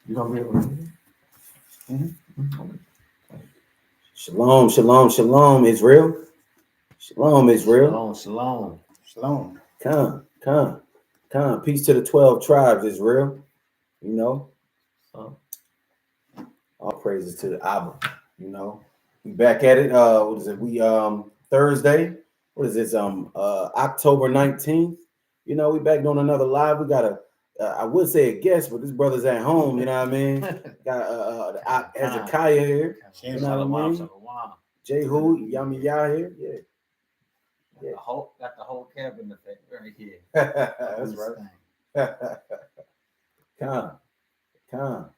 You gonna be able to? Mm-hmm. Shalom, shalom, shalom, Israel. Shalom, Israel. Shalom. Shalom. Come. Peace to the 12 tribes, Israel. You know, all praises to the Abba. You know, we back at it. What is it? We Thursday. What is this? October 19th. You know, we back doing another live. We got a I would say a guest, but this brother's at home. You know what I mean? Got Hezekiah here. You know what I mean? Jehu, Yami here. Yeah. Got the whole cabin effect right here. That's right. Con.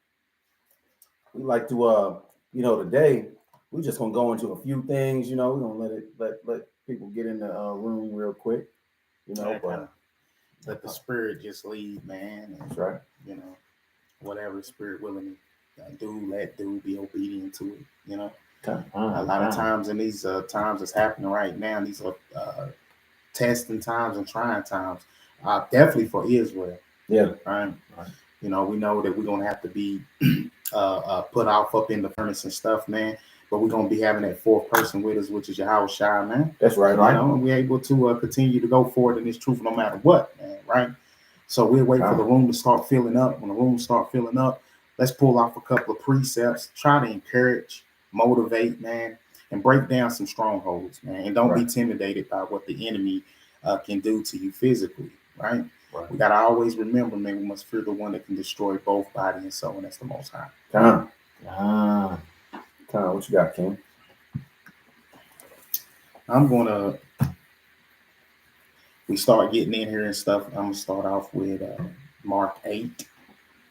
We like to today we're just gonna go into a few things, we're gonna let people get in the room real quick, but let the spirit just lead, man. And, that's right. Whatever the spirit willing to be obedient to it, A lot of times in these times that's happening right now, these are testing times and trying times, definitely for Israel. Yeah. Right. We know that we're gonna have to be put off up in the furnace and stuff, man. But we're gonna be having that fourth person with us, which is Yahweh Shai, man. That's right. And we're able to continue to go forward in this truth no matter what, man. Right. So we'll wait for the room to start filling up. When the room start filling up, let's pull off a couple of precepts, try to encourage, motivate, man, and break down some strongholds, man. And don't be intimidated by what the enemy can do to you physically, right? We gotta always remember, man, we must fear the one that can destroy both body and soul, and that's the Most High. Con, what you got, King? We start getting in here and stuff. I'm gonna start off with Mark 8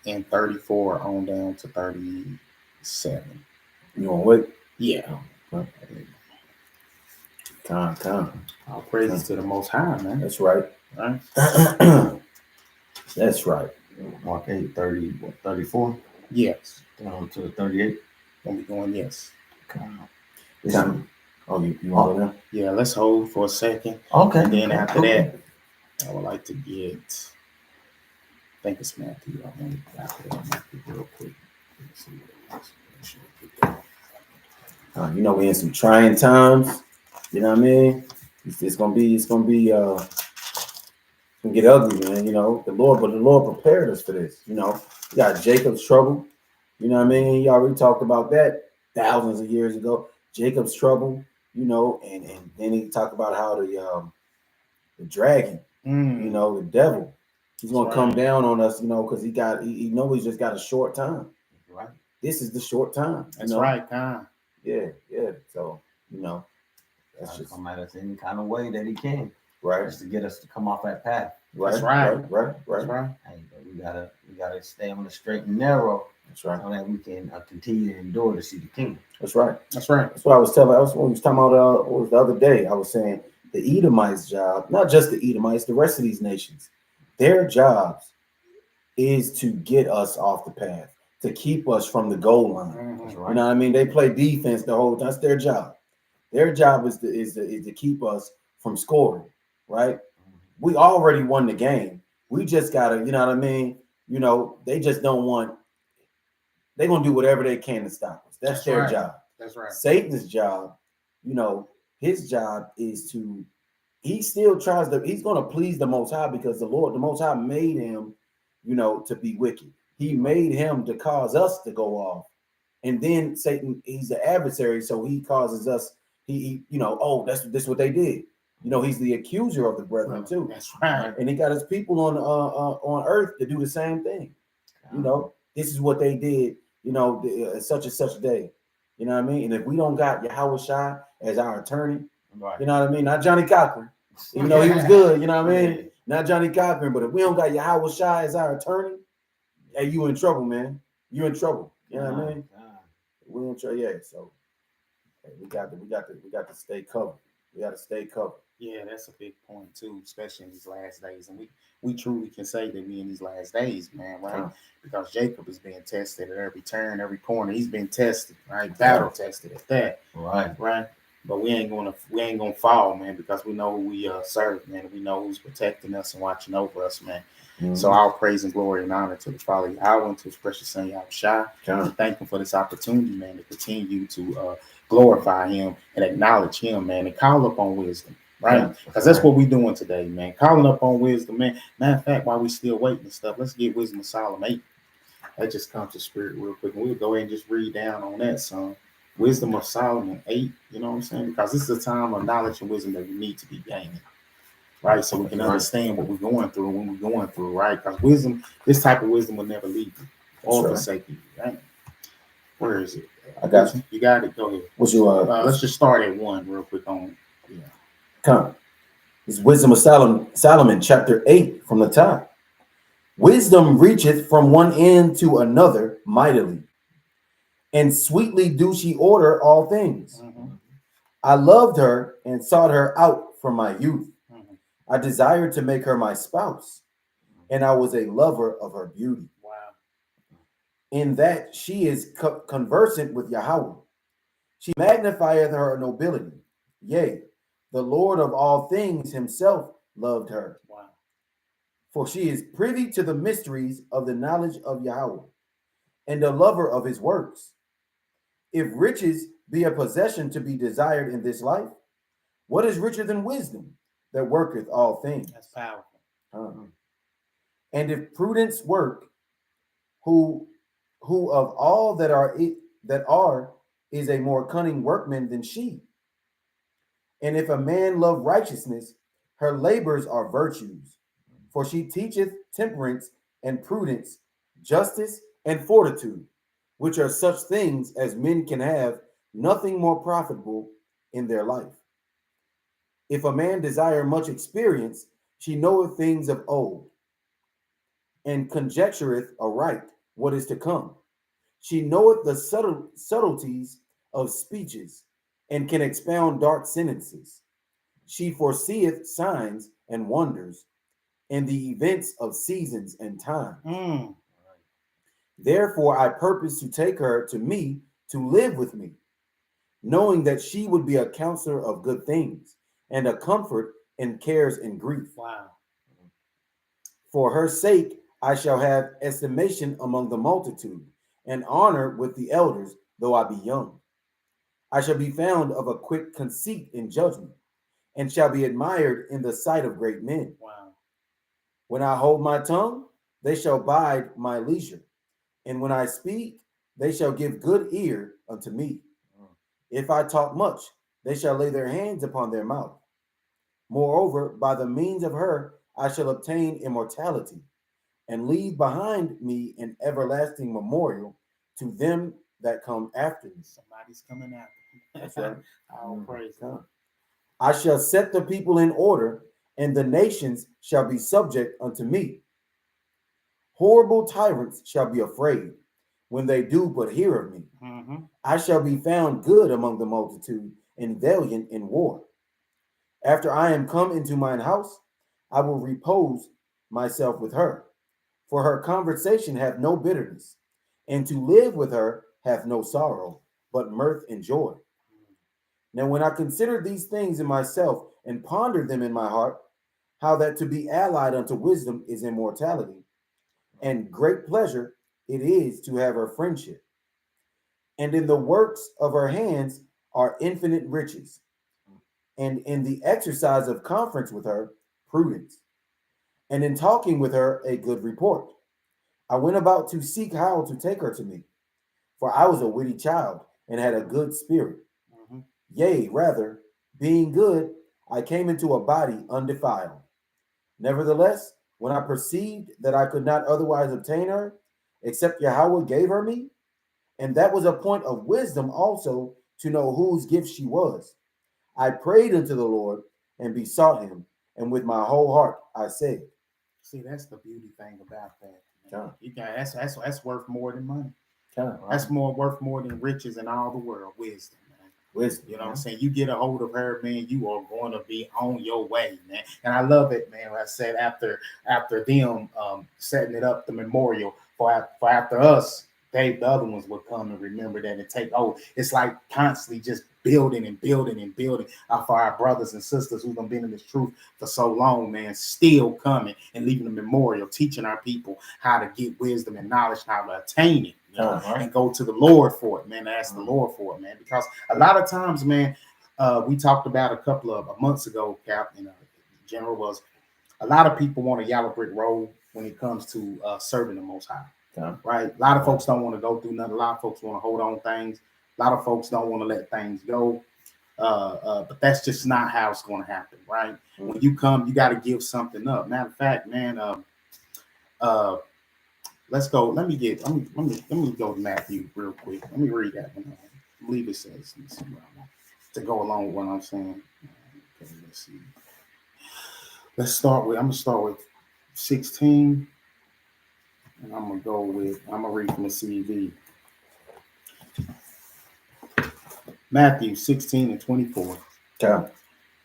and 34 on down to 37. You want to wait? Yeah. Con. All praises to the Most High, man. That's right. Right. That's right. Mark 8, 34? Yes. Down to 38? Gonna be going, yes. Oh, you want to know? Yeah, let's hold for a second. Okay. And then after that, I would like to get, I think it's Matthew. I want to after that Matthew real quick. Let's see what it is. We're in some trying times. You know what I mean? It's gonna get ugly, man. The Lord prepared us for this. We got Jacob's trouble. You know what I mean? He already talked about that thousands of years ago. Jacob's trouble, and then he talked about how the dragon, the devil, he's gonna come down on us, because he knows he's just got a short time. Right. This is the short time. That's right, time. Yeah. So, that's just come at us any kind of way that he can. Right. Just to get us to come off that path. Right. That's right. That's right. Hey, but we gotta stay on the straight and narrow. That's right. So that we can continue to endure to see the kingdom. That's right. That's right. That's what I was telling. When we was talking about what was the other day. I was saying the Edomites' job, not just the Edomites, the rest of these nations, their jobs is to get us off the path, to keep us from the goal line. Mm-hmm. Right. You know what I mean? They play defense the whole time. That's their job. Their job is to keep us from scoring. Right. We already won the game. We just gotta, you know what I mean? They just don't want. They're gonna do whatever they can to stop us. That's their job. That's right. Satan's job, his job is to. He still tries to. He's gonna please the Most High because the Most High made him, to be wicked. He made him to cause us to go off, and then Satan, he's the adversary, so he causes us. That's what they did. He's the accuser of the brethren too. That's right. And he got his people on earth to do the same thing. This is what they did. Such and such day. You know what I mean? And if we don't got Yahweh Shai as our attorney, right. You know what I mean? Not Johnny Cochran. Even though he was good, you know what I mean? Yeah. Not Johnny Cochran, but if we don't got Yahweh Shai as our attorney, hey, you in trouble, man. You in trouble. You know what I mean? We in trouble, yeah. So hey, we got to stay covered. We got to stay covered. Yeah, that's a big point too, especially in these last days. And we truly can say that we in these last days, man, right? Because Jacob is being tested at every turn, every corner. He's been tested, right? Battle tested at that. Right. But we ain't gonna fall, man, because we know who we serve, man. We know who's protecting us and watching over us, man. So all praise and glory and honor to the Father Yahweh and to his precious son Yahweh. Thank him for this opportunity, man, to continue to glorify him and acknowledge him, man, and call upon wisdom, right? Because that's what we're doing today, man. Calling up on wisdom, man. Matter of fact, while we still waiting and stuff, let's get Wisdom of Solomon 8. That just comes to spirit real quick. And we'll go ahead and just read down on that song. Wisdom of Solomon 8, you know what I'm saying? Because this is a time of knowledge and wisdom that we need to be gaining, right? So we can understand what we're going through when we're going through, right? Because wisdom, this type of wisdom will never leave you or forsake you, right? Where is it? I got you. You got it. Go ahead. What's your let's just start at 1 real quick on. Yeah. Come. It's Wisdom of Solomon, chapter 8 from the top. Wisdom reacheth from one end to another mightily, and sweetly do she order all things. I loved her and sought her out from my youth. I desired to make her my spouse, and I was a lover of her beauty. Wow. In that she is conversant with Yahweh. She magnifieth her nobility. Yea, the Lord of all things himself loved her. Wow. For she is privy to the mysteries of the knowledge of Yahweh, and a lover of his works. If riches be a possession to be desired in this life, what is richer than wisdom that worketh all things? That's powerful. And if prudence work, who of all that are is a more cunning workman than she. And if a man love righteousness, her labors are virtues. For she teacheth temperance and prudence, justice and fortitude, which are such things as men can have nothing more profitable in their life. If a man desire much experience, she knoweth things of old, and conjectureth aright what is to come. She knoweth the subtleties of speeches, and can expound dark sentences. She foreseeth signs and wonders, and the events of seasons and time. Therefore I purpose to take her to me to live with me, knowing that she would be a counselor of good things, and a comfort in cares and grief. Wow. For her sake I shall have estimation among the multitude, and honor with the elders, though I be young. I shall be found of a quick conceit in judgment, and shall be admired in the sight of great men. Wow. When I hold my tongue, they shall bide my leisure, and when I speak, they shall give good ear unto me. If I talk much, they shall lay their hands upon their mouth. Moreover, by the means of her, I shall obtain immortality, and leave behind me an everlasting memorial to them that come after me. Somebody's coming after me. That's right. All praise God. I shall set the people in order, and the nations shall be subject unto me. Horrible tyrants shall be afraid when they do but hear of me. I shall be found good among the multitude, and valiant in war. After I am come into mine house, I will repose myself with her, for her conversation hath no bitterness, and to live with her hath no sorrow, but mirth and joy. Now when I consider these things in myself, and ponder them in my heart, how that to be allied unto wisdom is immortality, and great pleasure it is to have her friendship. And in the works of her hands are infinite riches, and in the exercise of conference with her, prudence, and in talking with her, a good report. I went about to seek how to take her to me, for I was a witty child, and had a good spirit. Yea, rather, being good, I came into a body undefiled. Nevertheless, when I perceived that I could not otherwise obtain her, except Yahweh gave her me, and that was a point of wisdom also to know whose gift she was, I prayed unto the Lord and besought him, and with my whole heart I said. See, that's the beauty thing about that. You got that's worth more than money. That's worth more than riches in all the world. Wisdom, man. Wisdom. You know what I'm saying? You get a hold of her, man, you are going to be on your way, man. And I love it, man. I said after them setting it up, the memorial for after us the other ones would come and remember that and take over. It's like constantly just building and building and building for our brothers and sisters who've been in this truth for so long, man, still coming and leaving a memorial, teaching our people how to get wisdom and knowledge, how to attain it, you know, and go to the Lord for it, man, ask the Lord for it, man. Because a lot of times, man, we talked about a couple of months ago, Cap, General, was a lot of people want a yellow brick road when it comes to serving the Most High. Right, a lot of folks don't want to go through nothing. A lot of folks want to hold on things. A lot of folks don't want to let things go. But that's just not how it's going to happen, right? When you come, you got to give something up. Matter of fact, man, let's go. Let me go to Matthew real quick. Let me read that one. I believe it says to go along with what I'm saying. Okay, let's see. I'm gonna start with 16. And I'm gonna read from the CV. Matthew 16 and 24. Okay.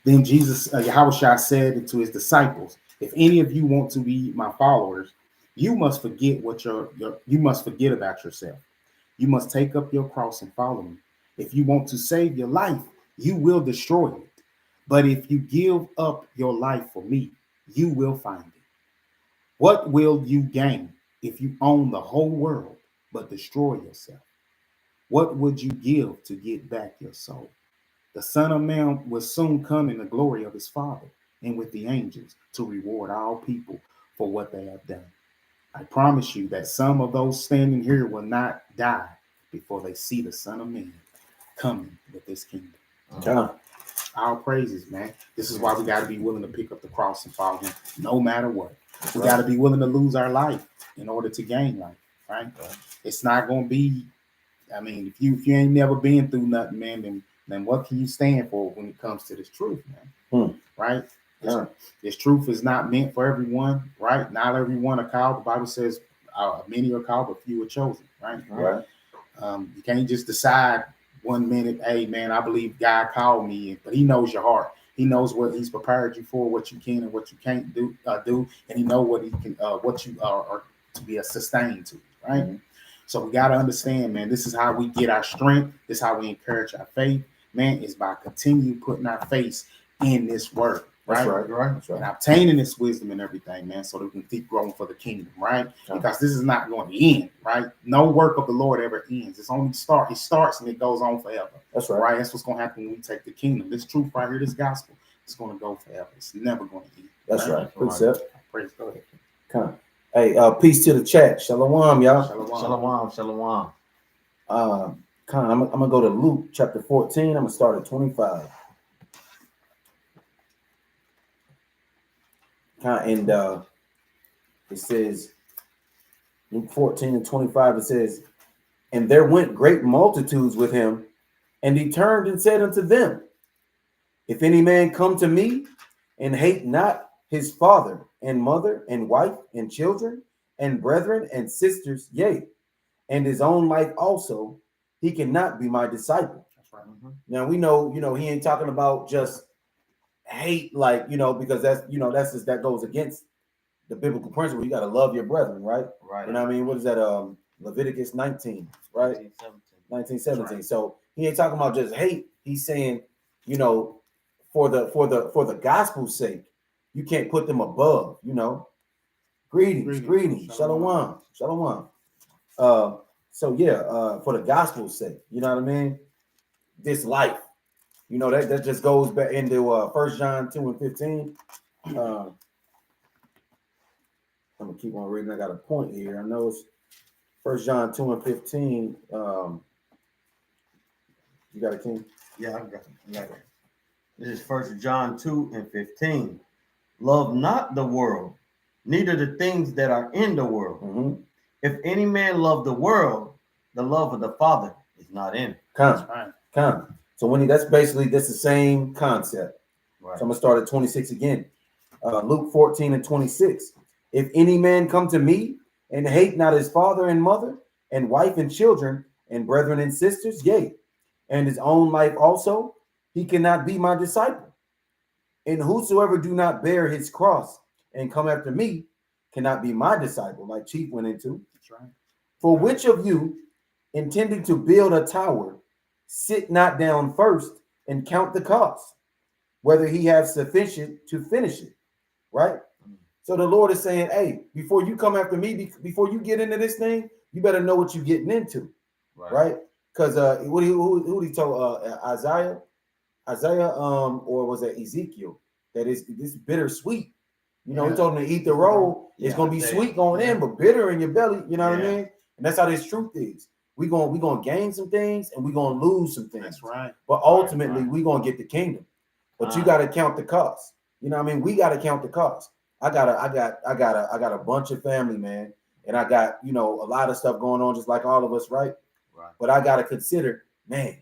Then Jesus, Yahushua said to his disciples, if any of you want to be my followers, you must forget you must forget about yourself. You must take up your cross and follow me. If you want to save your life, you will destroy it. But if you give up your life for me, you will find it. What will you gain if you own the whole world but destroy yourself? What would you give to get back your soul? The Son of Man will soon come in the glory of his Father and with the angels to reward all people for what they have done. I promise you that some of those standing here will not die before they see the Son of Man coming with his kingdom. Our praises, man. This is why we got to be willing to pick up the cross and follow him no matter what. We got to be willing to lose our life in order to gain life, right? It's not going to be, I mean, if you ain't never been through nothing, man, then what can you stand for when it comes to this truth, man? Right? This truth is not meant for everyone, right? Not everyone are called. The Bible says many are called, but few are chosen, right? You can't just decide 1 minute, hey, man, I believe God called me, but he knows your heart. He knows what he's prepared you for, what you can and what you can't do, and he knows what he can, what you are to be a sustained to, right? So we got to understand, man, this is how we get our strength. This is how we encourage our faith, man, is by continue putting our faith in this word, right? That's right. And obtaining this wisdom and everything, man, so that we can keep growing for the kingdom, right? Because this is not going to end, right? No work of the Lord ever ends. It's only start. It starts and it goes on forever. That's right. That's what's going to happen when we take the kingdom. This truth right here, this gospel, it's going to go forever. It's never going to end. That's right. Precept. Praise God. Come. Hey, peace to the chat. Shalom, y'all. Shalom. I'm gonna go to Luke chapter 14. I'm gonna start at 25. And it says, Luke 14 and 25, it says, and there went great multitudes with him, and he turned and said unto them, if any man come to me and hate not his father and mother and wife and children and brethren and sisters, yea, and his own life also, he cannot be my disciple. That's right. Now we know, he ain't talking about just hate, like, because that's just, that goes against the biblical principle. You got to love your brethren, right? Right. You know what I mean? What is that? Leviticus 19, right? 1917. Right. So he ain't talking about just hate. He's saying, for the gospel's sake, you can't put them above, Greetings. Shalom. So for the gospel's sake, you know what I mean? This life, that just goes back into 1 John 2 and 15. I'm gonna keep on reading. I got a point here. I know it's 1 John 2 and 15. You got it, King? Yeah, I got it. This is 1 John 2 and 15. Love not the world, neither the things that are in the world. If any man love the world, the love of the Father is not in it. Come. So that's the same concept. Right. So I'm gonna start at 26 again. Luke 14 and 26. If any man come to me and hate not his father and mother and wife and children and brethren and sisters, yea, and his own life also, he cannot be my disciple. And whosoever do not bear his cross and come after me cannot be my disciple, like Chief went into. That's right. For which of you, intending to build a tower, sit not down first and count the cost, whether he have sufficient to finish it, right? So the Lord is saying, hey, before you come after me, before you get into this thing, you better know what you're getting into, right? Because who he told Isaiah, or was it Ezekiel? That is this bittersweet. You know, he told him to eat the roll. It's gonna be sweet going in, but bitter in your belly. You know what I mean? And that's how this truth is. We gonna gain some things and we gonna lose some things. That's right. But ultimately, we gonna get the kingdom. But you got to count the cost. You know what I mean? We got to count the cost. I got a bunch of family, man, and I got, you know, a lot of stuff going on, just like all of us, right? But I got to consider, man,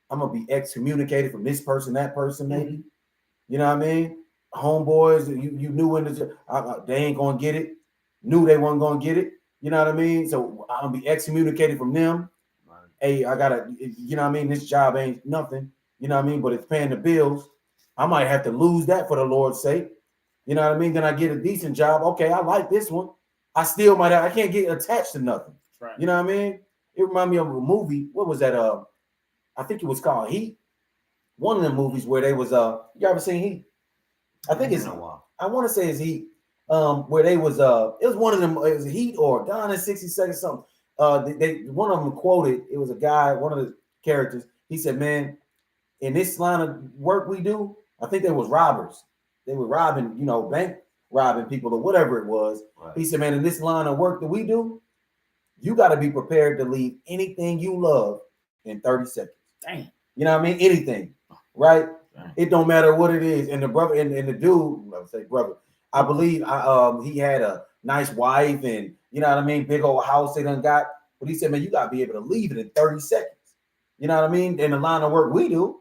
I'm gonna be excommunicated from this person, that person, maybe. You know what I mean? Homeboys, you knew when they ain't gonna get it. Knew they weren't gonna get it. You know what I mean? So I'm gonna be excommunicated from them. Hey, I gotta, you know what I mean? This job ain't nothing. You know what I mean? But it's paying the bills. I might have to lose that for the Lord's sake. You know what I mean? Then I get a decent job. Okay, I like this one. I still might have, I can't get attached to nothing. Right. You know what I mean? It reminded me of a movie. What was that? I think it was called Heat. One of the movies where they was you ever seen Heat? I think it's I want to say it's Heat. Where they was it was one of them, it was Heat or Gone in 60 Seconds, something. One of them quoted, it was a guy, one of the characters, he said, man, in this line of work we do, I think they was robbers. They were robbing, you know, bank robbing people or whatever it was. Right. He said, man, in this line of work that we do, you got to be prepared to leave anything you love in 30 seconds. Dang. You know what I mean? Anything, right? Dang. It don't matter what it is. And the brother and the dude, I would say brother, I believe he had a nice wife and, you know what I mean, big old house they done got. But he said, man, you got to be able to leave it in 30 seconds. You know what I mean? In the line of work we do.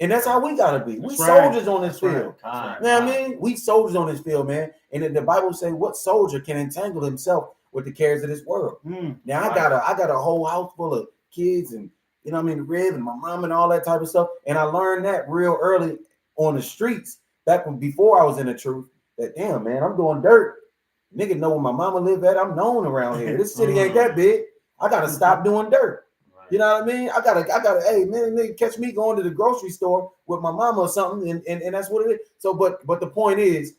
And that's how we gotta be. We soldiers on this field. You know what I mean? We soldiers on this field, man. And the Bible say, what soldier can entangle himself with the cares of this world? Now I got a whole house full of kids and, you know what I mean, the rib and my mom and all that type of stuff. And I learned that real early on the streets, back when before I was in the truth, that damn man, I'm doing dirt. Nigga know where my mama live at. I'm known around here. This city ain't that big. I gotta stop doing dirt. You know what I mean? I gotta, hey man, nigga, catch me going to the grocery store with my mama or something, and that's what it is. So, but the point is,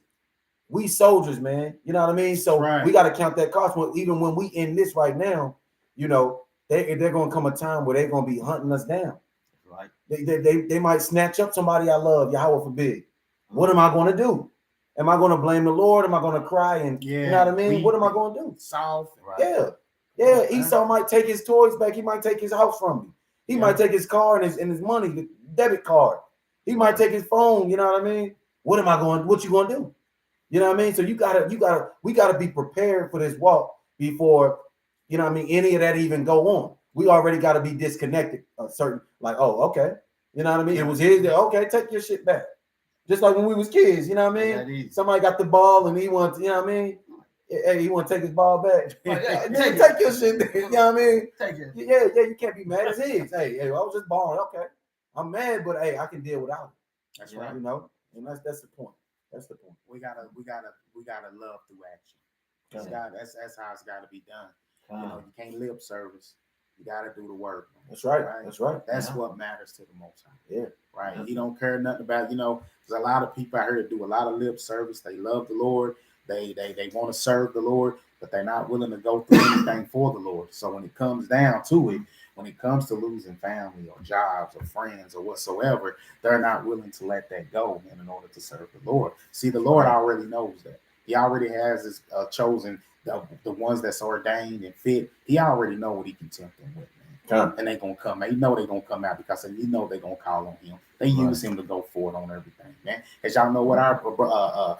we soldiers, man. You know what I mean? So we gotta count that cost. Even when we in this right now, you know, they're gonna come a time where they're gonna be hunting us down. Right? They might snatch up somebody I love, Yahweh forbid. What am I gonna do? Am I gonna blame the Lord? Am I gonna cry and you know what I mean? What am I gonna do? Soft, right? Yeah, Esau might take his toys back. He might take his house from me. He might take his car and his money, the debit card. He might take his phone. You know what I mean? What you gonna do? You know what I mean? So we gotta be prepared for this walk before, you know what I mean, any of that even go on. We already gotta be disconnected. Like, oh, okay. You know what I mean? It was his. Okay, take your shit back. Just like when we was kids. You know what I mean? Somebody got the ball and he wants. You know what I mean? Hey, you want to take his ball back? Take your shit back. You know what I mean? Take it. Yeah, you can't be mad. It's his. Hey, I was just balling. Okay, I'm mad, but hey, I can deal without it. That's right. You know, and that's the point. That's the point. We gotta love through action. That's how it's gotta be done. You know, you can't lip service. You gotta do the work. That's right. That's right. That's what matters to the Most High. Yeah. Right. He don't care nothing about, you know, there's a lot of people out here that do a lot of lip service. They love the Lord. They want to serve the Lord, but they're not willing to go through anything for the Lord. So when it comes down to it, when it comes to losing family or jobs or friends or whatsoever, they're not willing to let that go in order to serve the Lord. See, the Lord already knows that. He already has his chosen the ones that's ordained and fit. He already know what he can tempt them with, man. And they're gonna come. They know they're gonna come out because they know they're gonna call on him. They use him to go forward on everything, man. As y'all know what our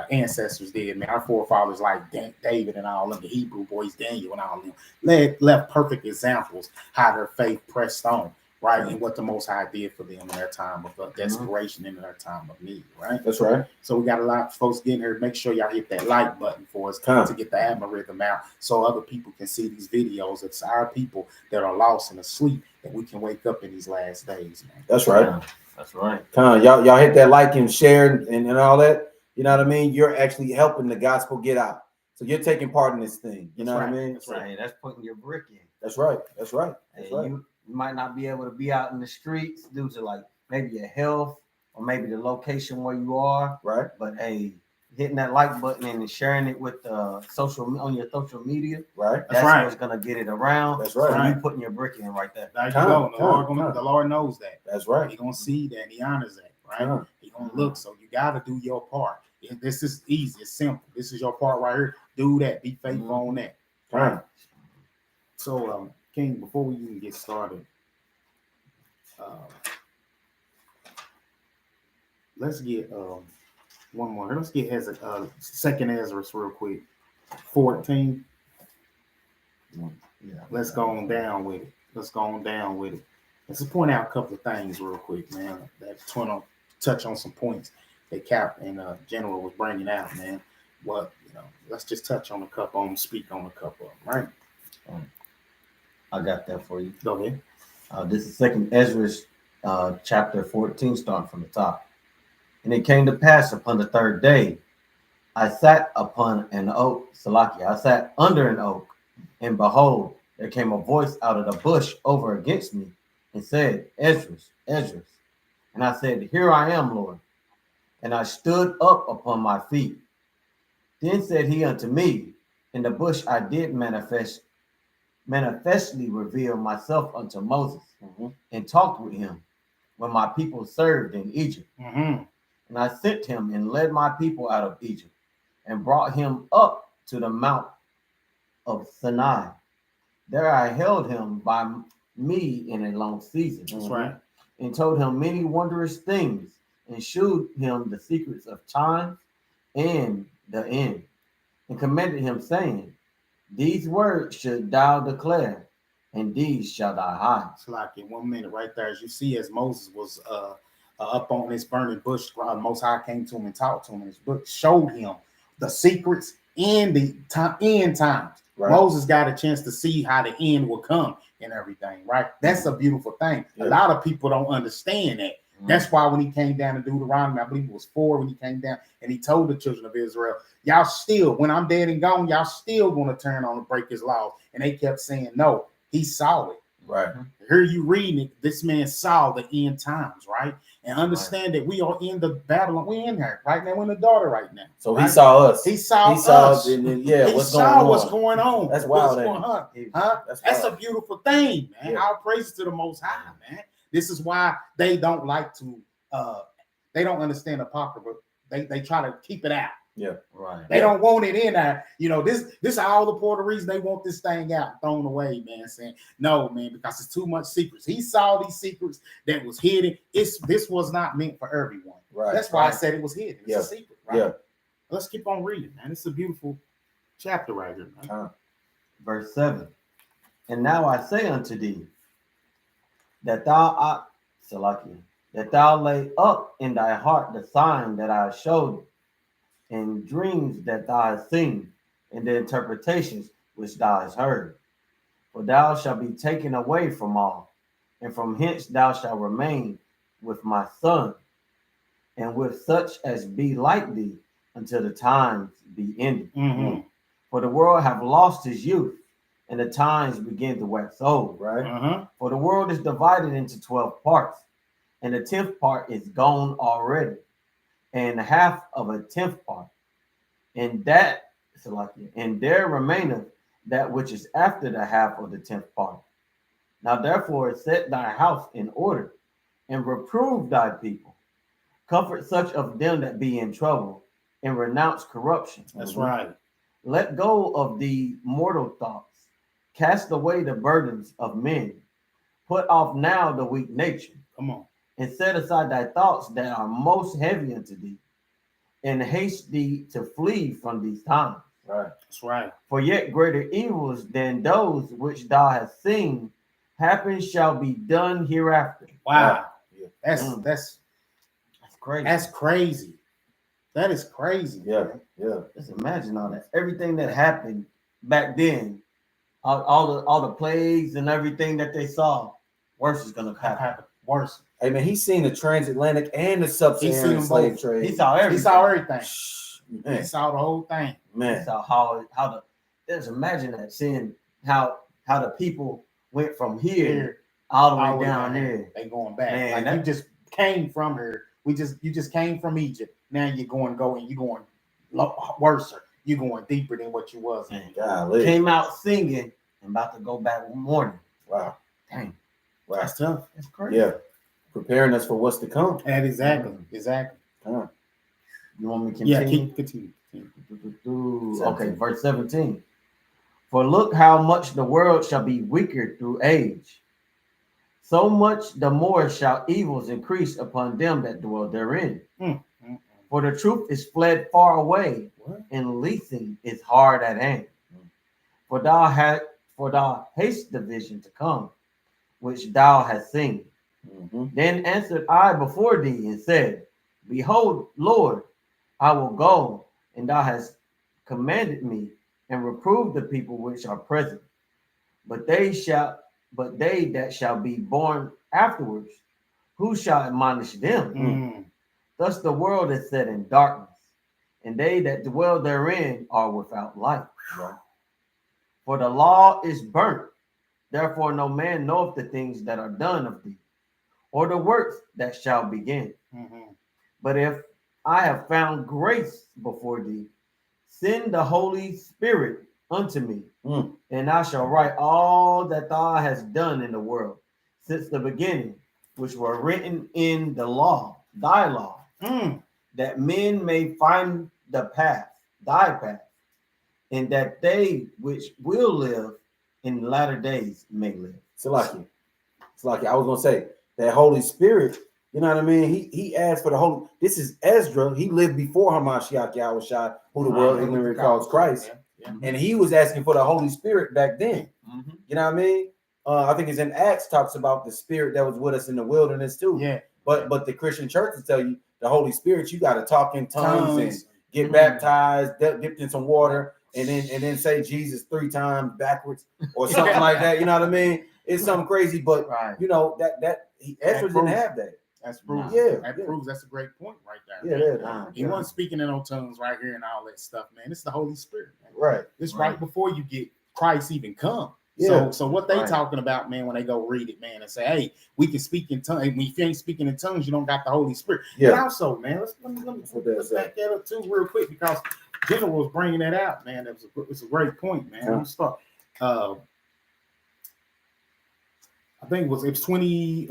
ancestors did, man. Our forefathers like David and all of the Hebrew boys, Daniel and all of them, left perfect examples how their faith pressed on, right? And what the Most High did for them in their time of desperation and in their time of need, right? That's right. So we got a lot of folks getting here. Make sure y'all hit that like button for us to get the algorithm out so other people can see these videos. It's our people that are lost and asleep that we can wake up in these last days, man. That's right. That's right. Y'all hit that like and share and all that. You know what I mean? You're actually helping the gospel get out. So you're taking part in this thing. You That's know what right. I mean? That's right. Hey, that's putting your brick in. That's right. That's right. That's Hey, right. you might not be able to be out in the streets due to like maybe your health or maybe the location where you are. Right. But hey, hitting that like button and sharing it with social on your social media, Right. that's right. what's gonna get it around. That's right. So Right. you putting your brick in right there. There you Come, go. come. The Lord knows that. That's right. He gonna see that. He honors that. Right. Come. He gonna look. So you gotta do your part. This is easy. It's simple. This is your part right here. Do that. Be faithful on that. Right. Come. So, King, before we even get started, let's get one more. Let's get second Ezra real quick. 14. Yeah. Let's go on down with it. Let's point out a couple of things real quick, man. That touch on some points that Cap and General was bringing out, man. Let's just touch on a couple of them, speak on a couple of them, right? I got that for you. Go ahead. This is Second Ezra, chapter 14, starting from the top. And it came to pass upon the third day, I sat upon an oak, Salakia. I sat under an oak, and behold, there came a voice out of the bush over against me, and said, Esdras, Esdras. And I said, Here I am, Lord. And I stood up upon my feet. Then said he unto me, In the bush I did manifestly reveal myself unto Moses, and talked with him when my people served in Egypt. And I sent him and led my people out of Egypt, and brought him up to the mount of Sinai. There I held him by me in a long season. That's right. And told him many wondrous things, and shewed him the secrets of times and the end, and commanded him, saying, These words should thou declare, and these shall thou hide. It's like in 1 minute right there, as you see, as Moses was up on this burning bush, Most High came to him and talked to him, and his book showed him the secrets and the end times. Right. Moses got a chance to see how the end will come and everything, right? That's a beautiful thing. Yeah. A lot of people don't understand that. That's why when he came down to Deuteronomy, I believe it was 4 when he came down and he told the children of Israel, y'all still, when I'm dead and gone, y'all still going to turn on and break his laws. And they kept saying, no, he saw it. Right. Here you reading it, this man saw the end times, right? And understand that we are in the Babylon. We're in here right now. We're in the daughter right now. So right? He saw us. He saw us. And then, he what's going on. That's wild. That's a beautiful thing, man. Yeah. Our praises to the Most High, man. This is why they don't like to, they don't understand Apocrypha. They try to keep it out. Yeah, right. They don't want it in there. This is all the part of the reason they want this thing out, thrown away, man. Saying, no, man, because it's too much secrets. He saw these secrets that was hidden. This was not meant for everyone. Right. That's why I said it was hidden. It's a secret, right? Yeah. Let's keep on reading, man. It's a beautiful chapter right here, man. Verse 7. And now I say unto thee, that thou lay up in thy heart the sign that I showed in dreams that thou hast seen, and the interpretations which thou hast heard. For thou shalt be taken away from all, and from hence thou shalt remain with my son, and with such as be like thee, until the times be ended. For the world have lost his youth, and the times begin to wax old, right? For the world is divided into 12 parts, and the 10th part is gone already, and half of a 10th part. And there remaineth that which is after the half of the 10th part. Now therefore set thy house in order, and reprove thy people. Comfort such of them that be in trouble, and renounce corruption. That's right. Let go of the mortal thoughts. Cast away the burdens of men. Put off now the weak nature. Come on. And set aside thy thoughts that are most heavy unto thee, and haste thee to flee from these times. Right. That's right. For yet greater evils than those which thou hast seen happen shall be done hereafter. Wow. Yeah. That's crazy. That's crazy. That is crazy. Yeah. Man. Yeah. Just imagine all that. Everything that happened back then, all the plagues and everything that they saw, worse is gonna happen. Worse. Hey man, he's seen the transatlantic and the sub-Saharan slave trade. He saw everything. He saw everything. Man. He saw the whole thing. Man. So how the just imagine that, seeing how the people went from here all the way down there. They going back. Man, like you just came from here. You just came from Egypt. Now you're going worse. You're going deeper than what you was. Man, Golly. came out singing and about to go back one morning. Wow. Dang, Wow. That's tough. that's crazy. Yeah. Preparing us for what's to come. And exactly. Huh. You want me to continue? Yeah, continue. Okay, verse 17. For look how much the world shall be weaker through age. So much the more shall evils increase upon them that dwell therein. For the truth is fled far away, and lething is hard at hand. For thou hast the vision to come, which thou hast seen. Then answered I before thee and said, Behold, Lord, I will go, and thou hast commanded me, and reprove the people which are present. But they that shall be born afterwards, who shall admonish them? Thus the world is set in darkness, and they that dwell therein are without light. For the law is burnt, therefore no man knoweth the things that are done of thee, or the works that shall begin. But if I have found grace before thee, send the Holy Spirit unto me, and I shall write all that thou hast done in the world since the beginning, which were written in the law, thy law, that men may find the path, thy path, and that they which will live in latter days may live. It's like I was gonna say that Holy Spirit. You know what I mean? He asked for the Holy. This is Ezra. He lived before Hamashiach Yahushua, who the world ignorantly calls Christ, and he was asking for the Holy Spirit back then. You know what I mean? I think it's in Acts talks about the Spirit that was with us in the wilderness too. Yeah. But the Christian churches tell you the Holy Spirit, you got to talk in tongues and get baptized, dipped in some water, and then say Jesus 3 times backwards or something like that. You know what I mean? It's something crazy, but you know Ezra didn't have that. That's proof. That proves that's a great point right there. He wasn't speaking in no tongues right here and all that stuff, man. It's the Holy Spirit, man. Right. It's right before you get Christ even come. So what they talking about, man, when they go read it, man, and say, hey, we can speak in tongues. When you ain't speaking in tongues, you don't got the Holy Spirit. And also, man, let's back that up too real quick, because General was bringing that out, man. It's a great point, man. I'm start. I think it was 20,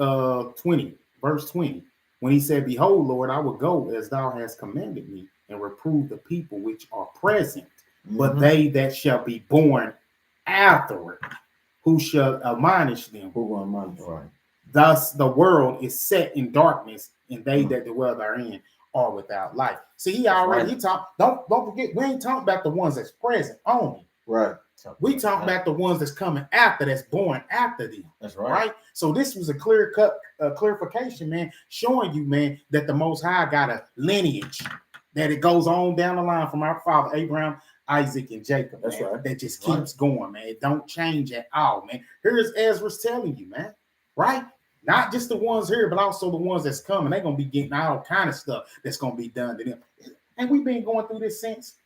verse 20, when he said, Behold, Lord, I will go as thou hast commanded me, and reprove the people which are present, but they that shall be born afterward, who shall admonish them? Who will admonish? Right. Thus the world is set in darkness, and they that dwell therein are without light. See, he talked. Don't forget, we ain't talking about the ones that's present only. Right. We talking about the ones that's coming after, that's born after them. That's right. So this was a clear cut clarification, man, showing you, man, that the Most High got a lineage, that it goes on down the line from our father Abraham, Isaac, and Jacob. That's man, that just keeps going, man. It don't change at all, man. Here's Ezra's telling you, man, right? Not just the ones here, but also the ones that's coming. They're gonna be getting all kind of stuff that's gonna be done to them. And we've been going through this since.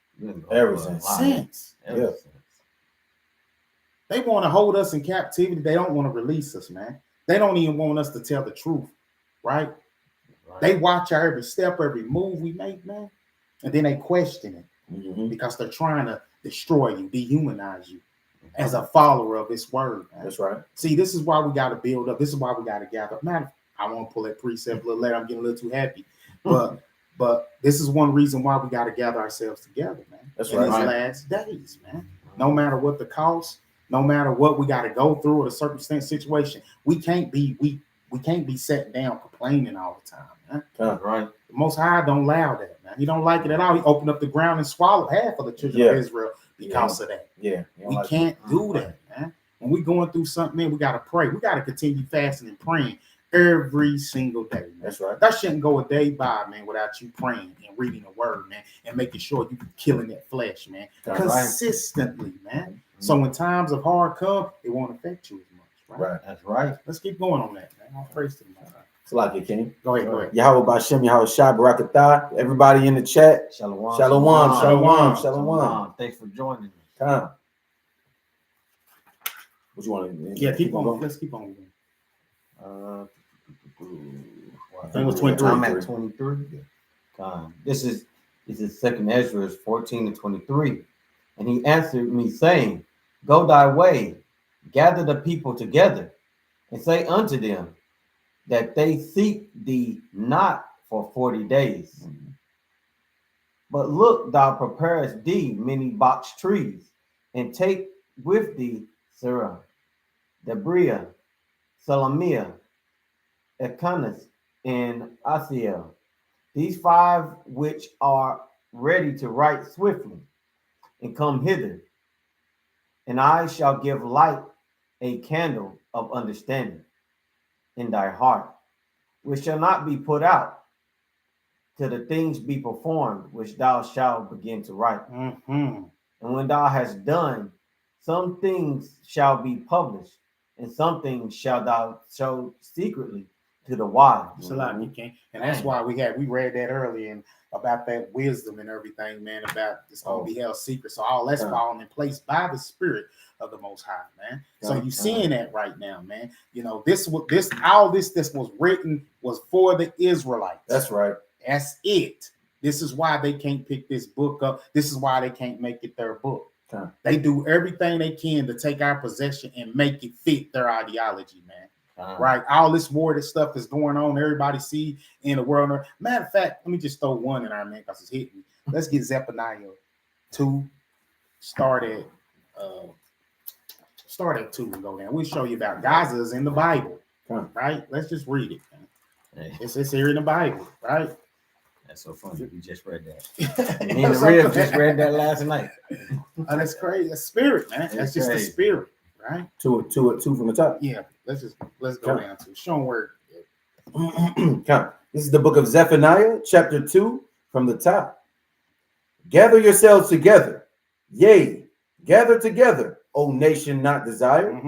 Ever since. They want to hold us in captivity. They don't want to release us, man. They don't even want us to tell the truth, right? They watch our every step, every move we make, man, and then they question it because they're trying to destroy you, dehumanize you as a follower of this word. Man. That's right. See, this is why we got to build up. This is why we got to gather. Matter, I want to pull that precept a little later. I'm getting a little too happy, but this is one reason why we got to gather ourselves together, man. That's right. In these last days, man. No matter what the cost. No matter what we got to go through or the circumstance situation, we can't be sitting down complaining all the time, man. Right. The Most High don't allow that, man. He don't like it at all. He opened up the ground and swallowed half of the children of Israel because of that. Yeah. We can't do that, man. When we going through something, man, we got to pray. We got to continue fasting and praying every single day. Man. That's right. That shouldn't go a day by, man, without you praying and reading the word, man, and making sure you killing that flesh, man, consistently, man. So when times of hard come, it won't affect you as much. Right. That's right. Let's keep going on that, man. I'll praise to the Lord. It's like it, King. Go ahead. Yahweh Bashem, Yahweh Shai, Barakatah. Everybody in the chat. Shalom. Shalom. Thanks for joining me. What you want to? Yeah, keep on. going? Let's keep on. I think it was 23. I'm at 23. This is Second Ezra 14-23, and he answered me, saying, "Go thy way, gather the people together, and say unto them that they seek thee not for 40 days. But look, thou preparest thee many box trees, and take with thee Sarah, Debria, Salamia, Ekanus, and Asiel, these 5 which are ready to write swiftly, and come hither, and I shall give light a candle of understanding in thy heart, which shall not be put out till the things be performed which thou shalt begin to write. And when thou hast done, some things shall be published, and some things shall thou show secretly to the wise." It's a lot, you can't. And that's why we read that earlier and about that wisdom and everything, man, about it's gonna be held secret. So all that's falling in place by the Spirit of the Most High, man. So you seeing that right now, man. You know, this was written was for the Israelites. That's right. That's it. This is why they can't pick this book up. This is why they can't make it their book. They do everything they can to take our possession and make it fit their ideology, man. Right? All this war, this stuff is going on. Everybody see in the world. Matter of fact, let me just throw one in our man because it's hitting me. Let's get Zephaniah 2. Start at 2 and go down. We'll show you about Gaza is in the Bible. Right? Let's just read it, man. It's here in the Bible, right? That's so funny. We just read that. Me and the Rib just read that last night. That's crazy. That's spirit, man. That's just the spirit, right? Two from the top. Yeah. Let's go down to show them where. This is the book of Zephaniah, chapter 2, from the top. Gather yourselves together, yea, gather together, O nation not desired,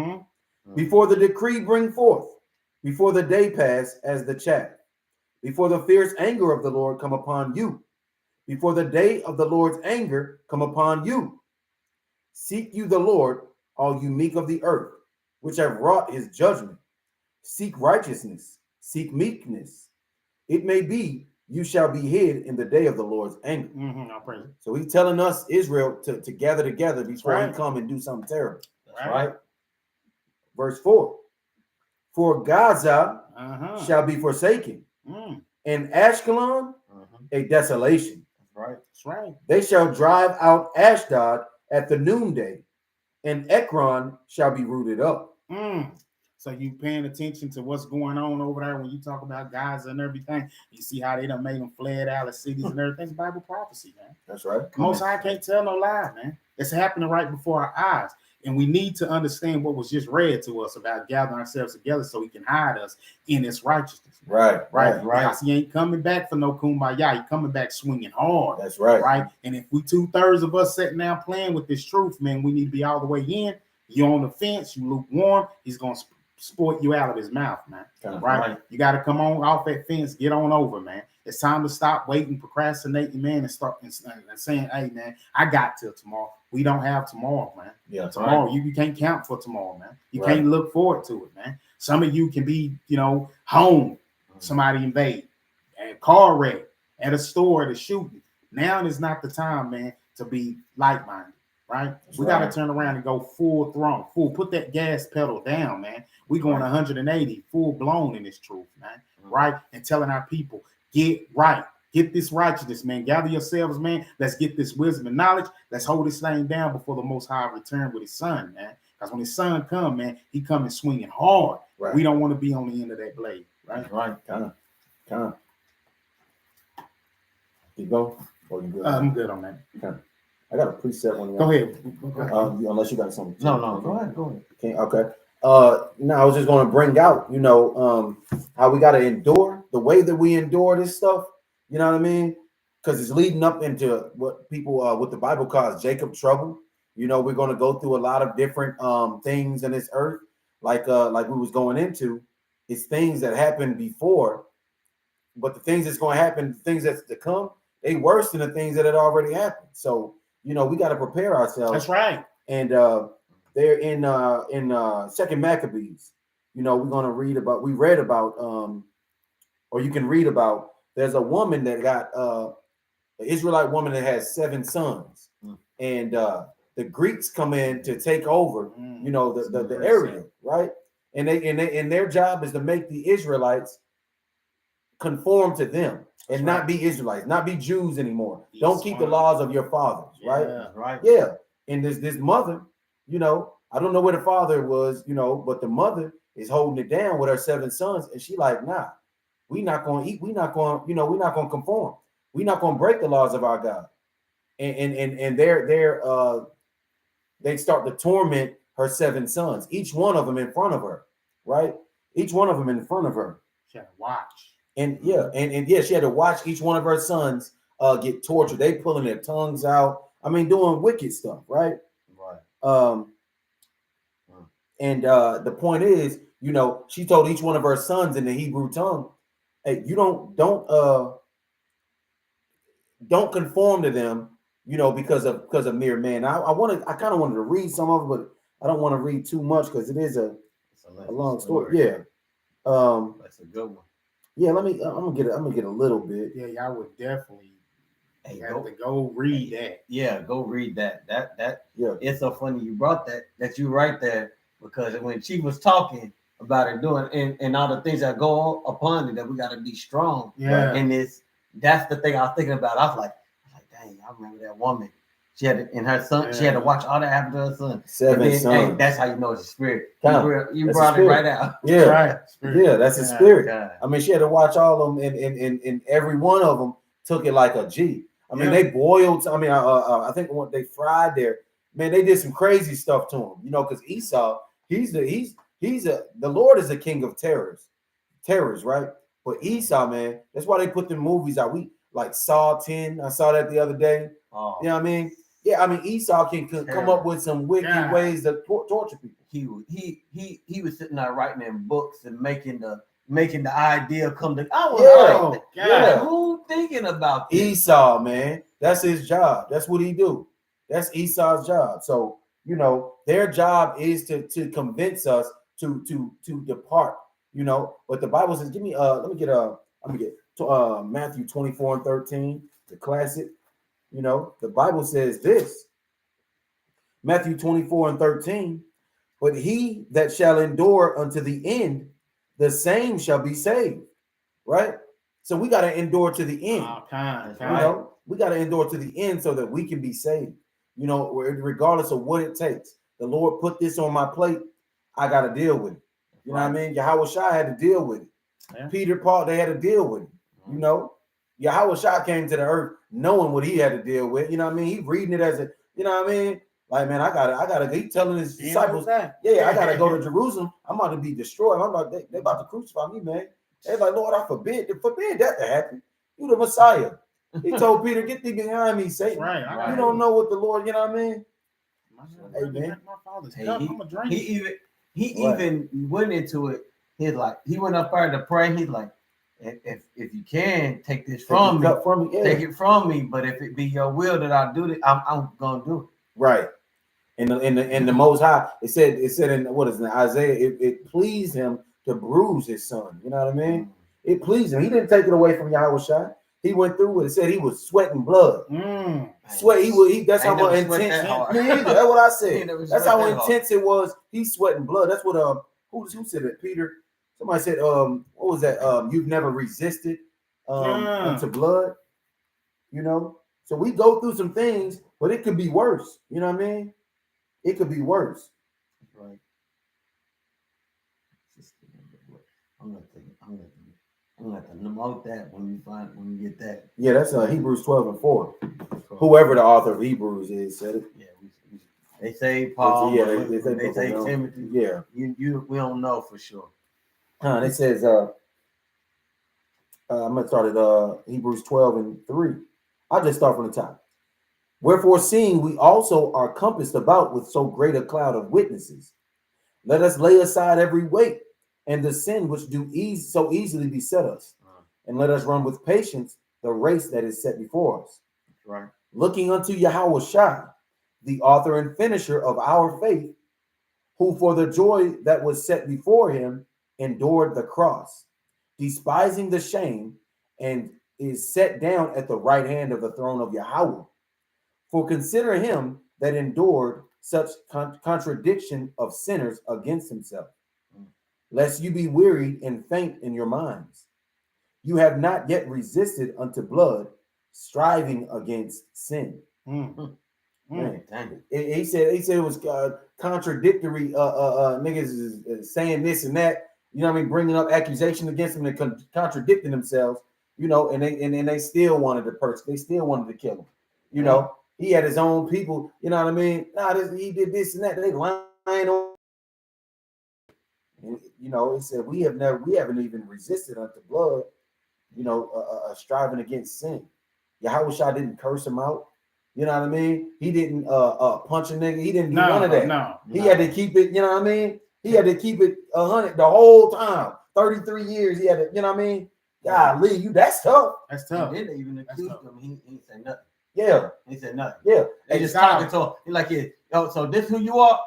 before the decree bring forth, before the day pass as the chaff, before the fierce anger of the Lord come upon you, before the day of the Lord's anger come upon you. Seek you the Lord, all you meek of the earth, which have wrought his judgment. Seek righteousness, seek meekness. It may be you shall be hid in the day of the Lord's anger. So he's telling us, Israel, to gather together before he come and do something terrible. Right? Verse 4. For Gaza shall be forsaken, and Ashkelon a desolation. That's right. They shall drive out Ashdod at the noonday, and Ekron shall be rooted up. So you paying attention to what's going on over there when you talk about Gaza and everything. You see how they done made them fled out of cities and everything. It's Bible prophecy, man. That's right. Most High can't tell no lie, man. It's happening right before our eyes. And we need to understand what was just read to us about gathering ourselves together so he can hide us in his righteousness. Right. Because he ain't coming back for no kumbaya. He coming back swinging hard. That's right. Right. And if we 2/3 of us sitting down playing with this truth, man, we need to be all the way in. You on the fence, you lukewarm, he's going to sport you out of his mouth, man. Right? You got to come on off that fence, get on over, man. It's time to stop waiting, procrastinating, man, and start and saying, hey, man, I got till tomorrow. We don't have tomorrow, man. Yeah, tomorrow. Right. You can't count for tomorrow, man. You can't look forward to it, man. Some of you can be, home, somebody invade, and car wreck, at a store, at a shooting. Now is not the time, man, to be like-minded. Right? We got to turn around and go full throttle, put that gas pedal down, man. We going 180, full blown in this truth, man. Right? And telling our people, get right. Get this righteousness, man. Gather yourselves, man. Let's get this wisdom and knowledge. Let's hold this thing down before the Most High return with his son, man. Because when his son come, man, he coming swinging hard. Right. We don't want to be on the end of that blade, right? Right. Kind of. You go? Or you good? I'm good on that. Okay. I got a precept on. Go ahead. Unless you got something. No. Go ahead. Okay. No, I was just going to bring out, how we got to endure the way that we endure this stuff. You know what I mean? Because it's leading up into what people, what the Bible calls Jacob trouble. We're going to go through a lot of different things in this earth, like we was going into. it's things that happened before, but the things that's going to happen, the things that's to come, they worse than the things that had already happened. So, you know, we got to prepare ourselves. That's right. And they're in Second Maccabees. You know, we read about or you can read about, there's a woman that got an Israelite woman that has 7 sons. And the Greeks come in to take over, you know, the area, right? And their job is to make the Israelites conform to them and not be Israelites, not be Jews anymore. Don't keep the laws of your fathers, right? Right. Yeah. And this mother, you know, I don't know where the father was, you know, but the mother is holding it down with her 7 sons, and she like, nah, we not going to eat, we not going, you know, we're not going to conform, we're not going to break the laws of our God. And they start to torment her 7 sons, each one of them in front of her, right? Each one of them in front of her. She had to watch. And she had to watch each one of her sons get tortured. They pulling their tongues out. I mean, doing wicked stuff, right? Right. And the point is, you know, she told each one of her sons in the Hebrew tongue, hey, you don't conform to them, you know, because of mere man. I kind of wanted to read some of it, but I don't want to read too much because it is a long story. Yeah. That's a good one. Yeah, I'm gonna get a little bit. Yeah, y'all would definitely have to go read that. Yeah, go read that. Yeah. It's so funny you brought that you right there, because when she was talking about it doing and all the things that go upon it, that we got to be strong. Yeah. And that's the thing I was thinking about. I was like, dang, I remember that woman. She had to, and her son. Yeah. She had to watch all that happen to her son. 7 sons. Hey, that's how you know it's a spirit. You that's brought it right out. Yeah, right. Yeah, that's a spirit. God. I mean, she had to watch all of them, and every one of them took it like a G. I mean, they boiled. I mean, I think what they fried there. Man, they did some crazy stuff to him. You know, because Esau, the Lord is the king of terrors, right? But Esau, man, that's why they put the movies out. We like Saw 10. I saw that the other day. Oh. You know what I mean? Yeah, I mean Esau can come up with some wicked ways to torture people. He was sitting there writing in books and making the idea come to. Who thinking about this? Esau, man, that's his job. That's what he do. That's Esau's job. So you know their job is to convince us to depart. You know, but the Bible says, give me let me get Matthew 24:13, the classic. You know, the Bible says this, Matthew 24:13, but he that shall endure unto the end, the same shall be saved, right? So we got to endure to the end. You know, we got to endure to the end so that we can be saved, you know, regardless of what it takes. The Lord put this on my plate. I got to deal with it. You know what I mean? Yahweh Shai had to deal with it. Yeah. Peter, Paul, they had to deal with it, you know? Yahweh Shai came to the earth knowing what he had to deal with. You know what I mean? He reading it as a, you know what I mean? Like, man, I gotta. He telling his disciples, I gotta go to Jerusalem. I'm about to be destroyed. I'm about they about to crucify me, man. They're like, Lord, I forbid that to happen. You the Messiah. He told Peter, get thee behind me, Satan. Right. You don't know what the Lord, you know what I mean? Hey, man. He even went into it. He's like, he went up there to pray. He's like, if you can take this from me, take it from me. But if it be your will that I do it, I'm gonna do it. Right. In the Most High, it said in what is it, Isaiah? It pleased him to bruise his son. You know what I mean? It pleased him. He didn't take it away from Yahweh Shai. He went through it. It said he was sweating blood. Sweat. That's how much intense. That's what I said. That's how intense it was. He's sweating blood. That's what who said it? Peter. Somebody said, what was that? You've never resisted unto blood, you know? So we go through some things, but it could be worse. You know what I mean? It could be worse. Right. I'm gonna note that when you get that. Yeah, that's Hebrews 12:4. Whoever the author of Hebrews is said it. Yeah, they say Paul. Yeah, they say Timothy. Yeah, we don't know for sure. It says, I'm going to start at Hebrews 12:3. I'll just start from the top. Wherefore, seeing we also are compassed about with so great a cloud of witnesses, let us lay aside every weight and the sin which so easily beset us, and let us run with patience the race that is set before us. Right. Looking unto Yahweh Shai, the author and finisher of our faith, who for the joy that was set before him endured the cross, despising the shame, and is set down at the right hand of the throne of Yahweh. For consider him that endured such contradiction of sinners against himself, lest you be wearied and faint in your minds. You have not yet resisted unto blood, striving against sin. Man, he said it was contradictory. Niggas is saying this and that. You know what I mean? Bringing up accusations against him and contradicting themselves. You know, and they still wanted to They still wanted to kill him. You know, he had his own people. You know what I mean? He did this and that. They lying on. And, you know, he said we haven't even resisted unto blood. You know, striving against sin. Yahweh Shai didn't curse him out. You know what I mean? He didn't punch a nigga. He didn't do none of that. He had to keep it, you know what I mean? He had to keep it 100 the whole time. 33 years. He had to, you know what I mean? Golly, that's tough. That's tough. They didn't even accuse him. He said nothing. Yeah. He said nothing. Yeah. They just talking to him. He's like, so this who you are?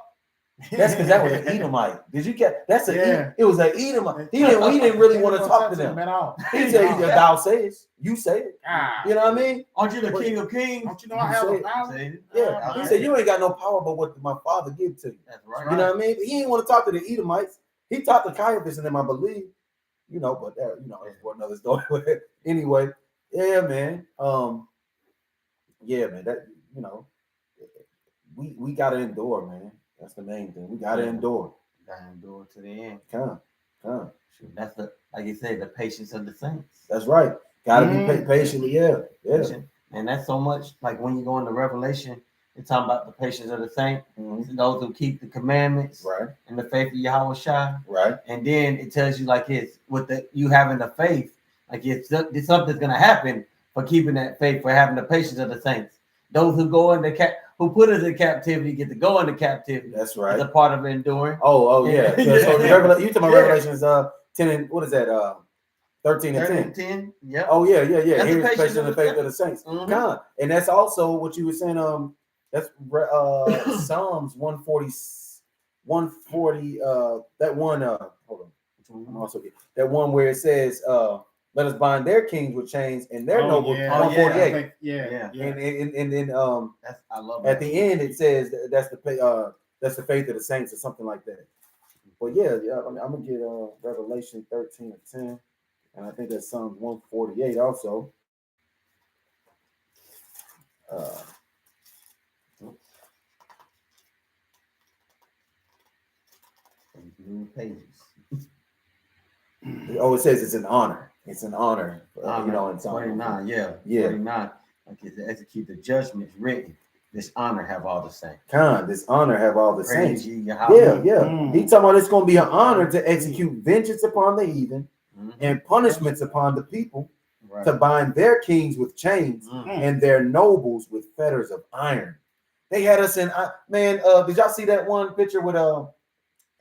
That's because that was an Edomite. Did you get that's it was an Edomite. He didn't really want to talk to them at all. He said, thou sayest, you say it. You know what I mean? Aren't you the king of kings? Don't you know I have a power? Yeah. He said, you ain't got no power but what my father give to you. That's right. You know what I mean? But he didn't want to talk to the Edomites. He talked to Caiaphas and them, I believe. You know, but you know, it's for another story. Anyway, yeah, man. Yeah, man. That, you know, we gotta endure, man. That's the main thing. We gotta endure. Gotta endure to the end. Come. That's like you say, the patience of the saints. That's right. Gotta be patient. Yeah. Patient. And that's so much like when you go into Revelation, it's talking about the patience of the saints, those who keep the commandments, right, and the faith of Yahweh Shai, right. And then it tells you like it's with you having the faith, like it's something's gonna happen for keeping that faith, for having the patience of the saints. Those who go into who put us in captivity get to go into captivity. That's right. It's a part of enduring. Oh yeah. So you talking about Revelations 10 and what is that? 13 and 10. Yeah. Oh yeah. That's Here's the patience of the faith of the saints. And that's also what you were saying. That's Psalms 140. That one. Hold on. I'm also getting that one where it says, "Let us bind their kings with chains and their nobles." 148. Yeah. And then that's, I love at the end it says that's the faith of the saints or something like that. But yeah. I'm gonna get Revelation 13 and 10, and I think that's Psalms 148 also. New pages. It says it's an honor. It's an honor. You know, in 29. Yeah. 29. Like to execute the judgments written. This honor have all the saints. This honor have all the Praise saints. Yeah. He talking about it's going to be an honor to execute vengeance upon the heathen and punishments upon the people, to bind their kings with chains and their nobles with fetters of iron. They had us in man. Did y'all see that one picture with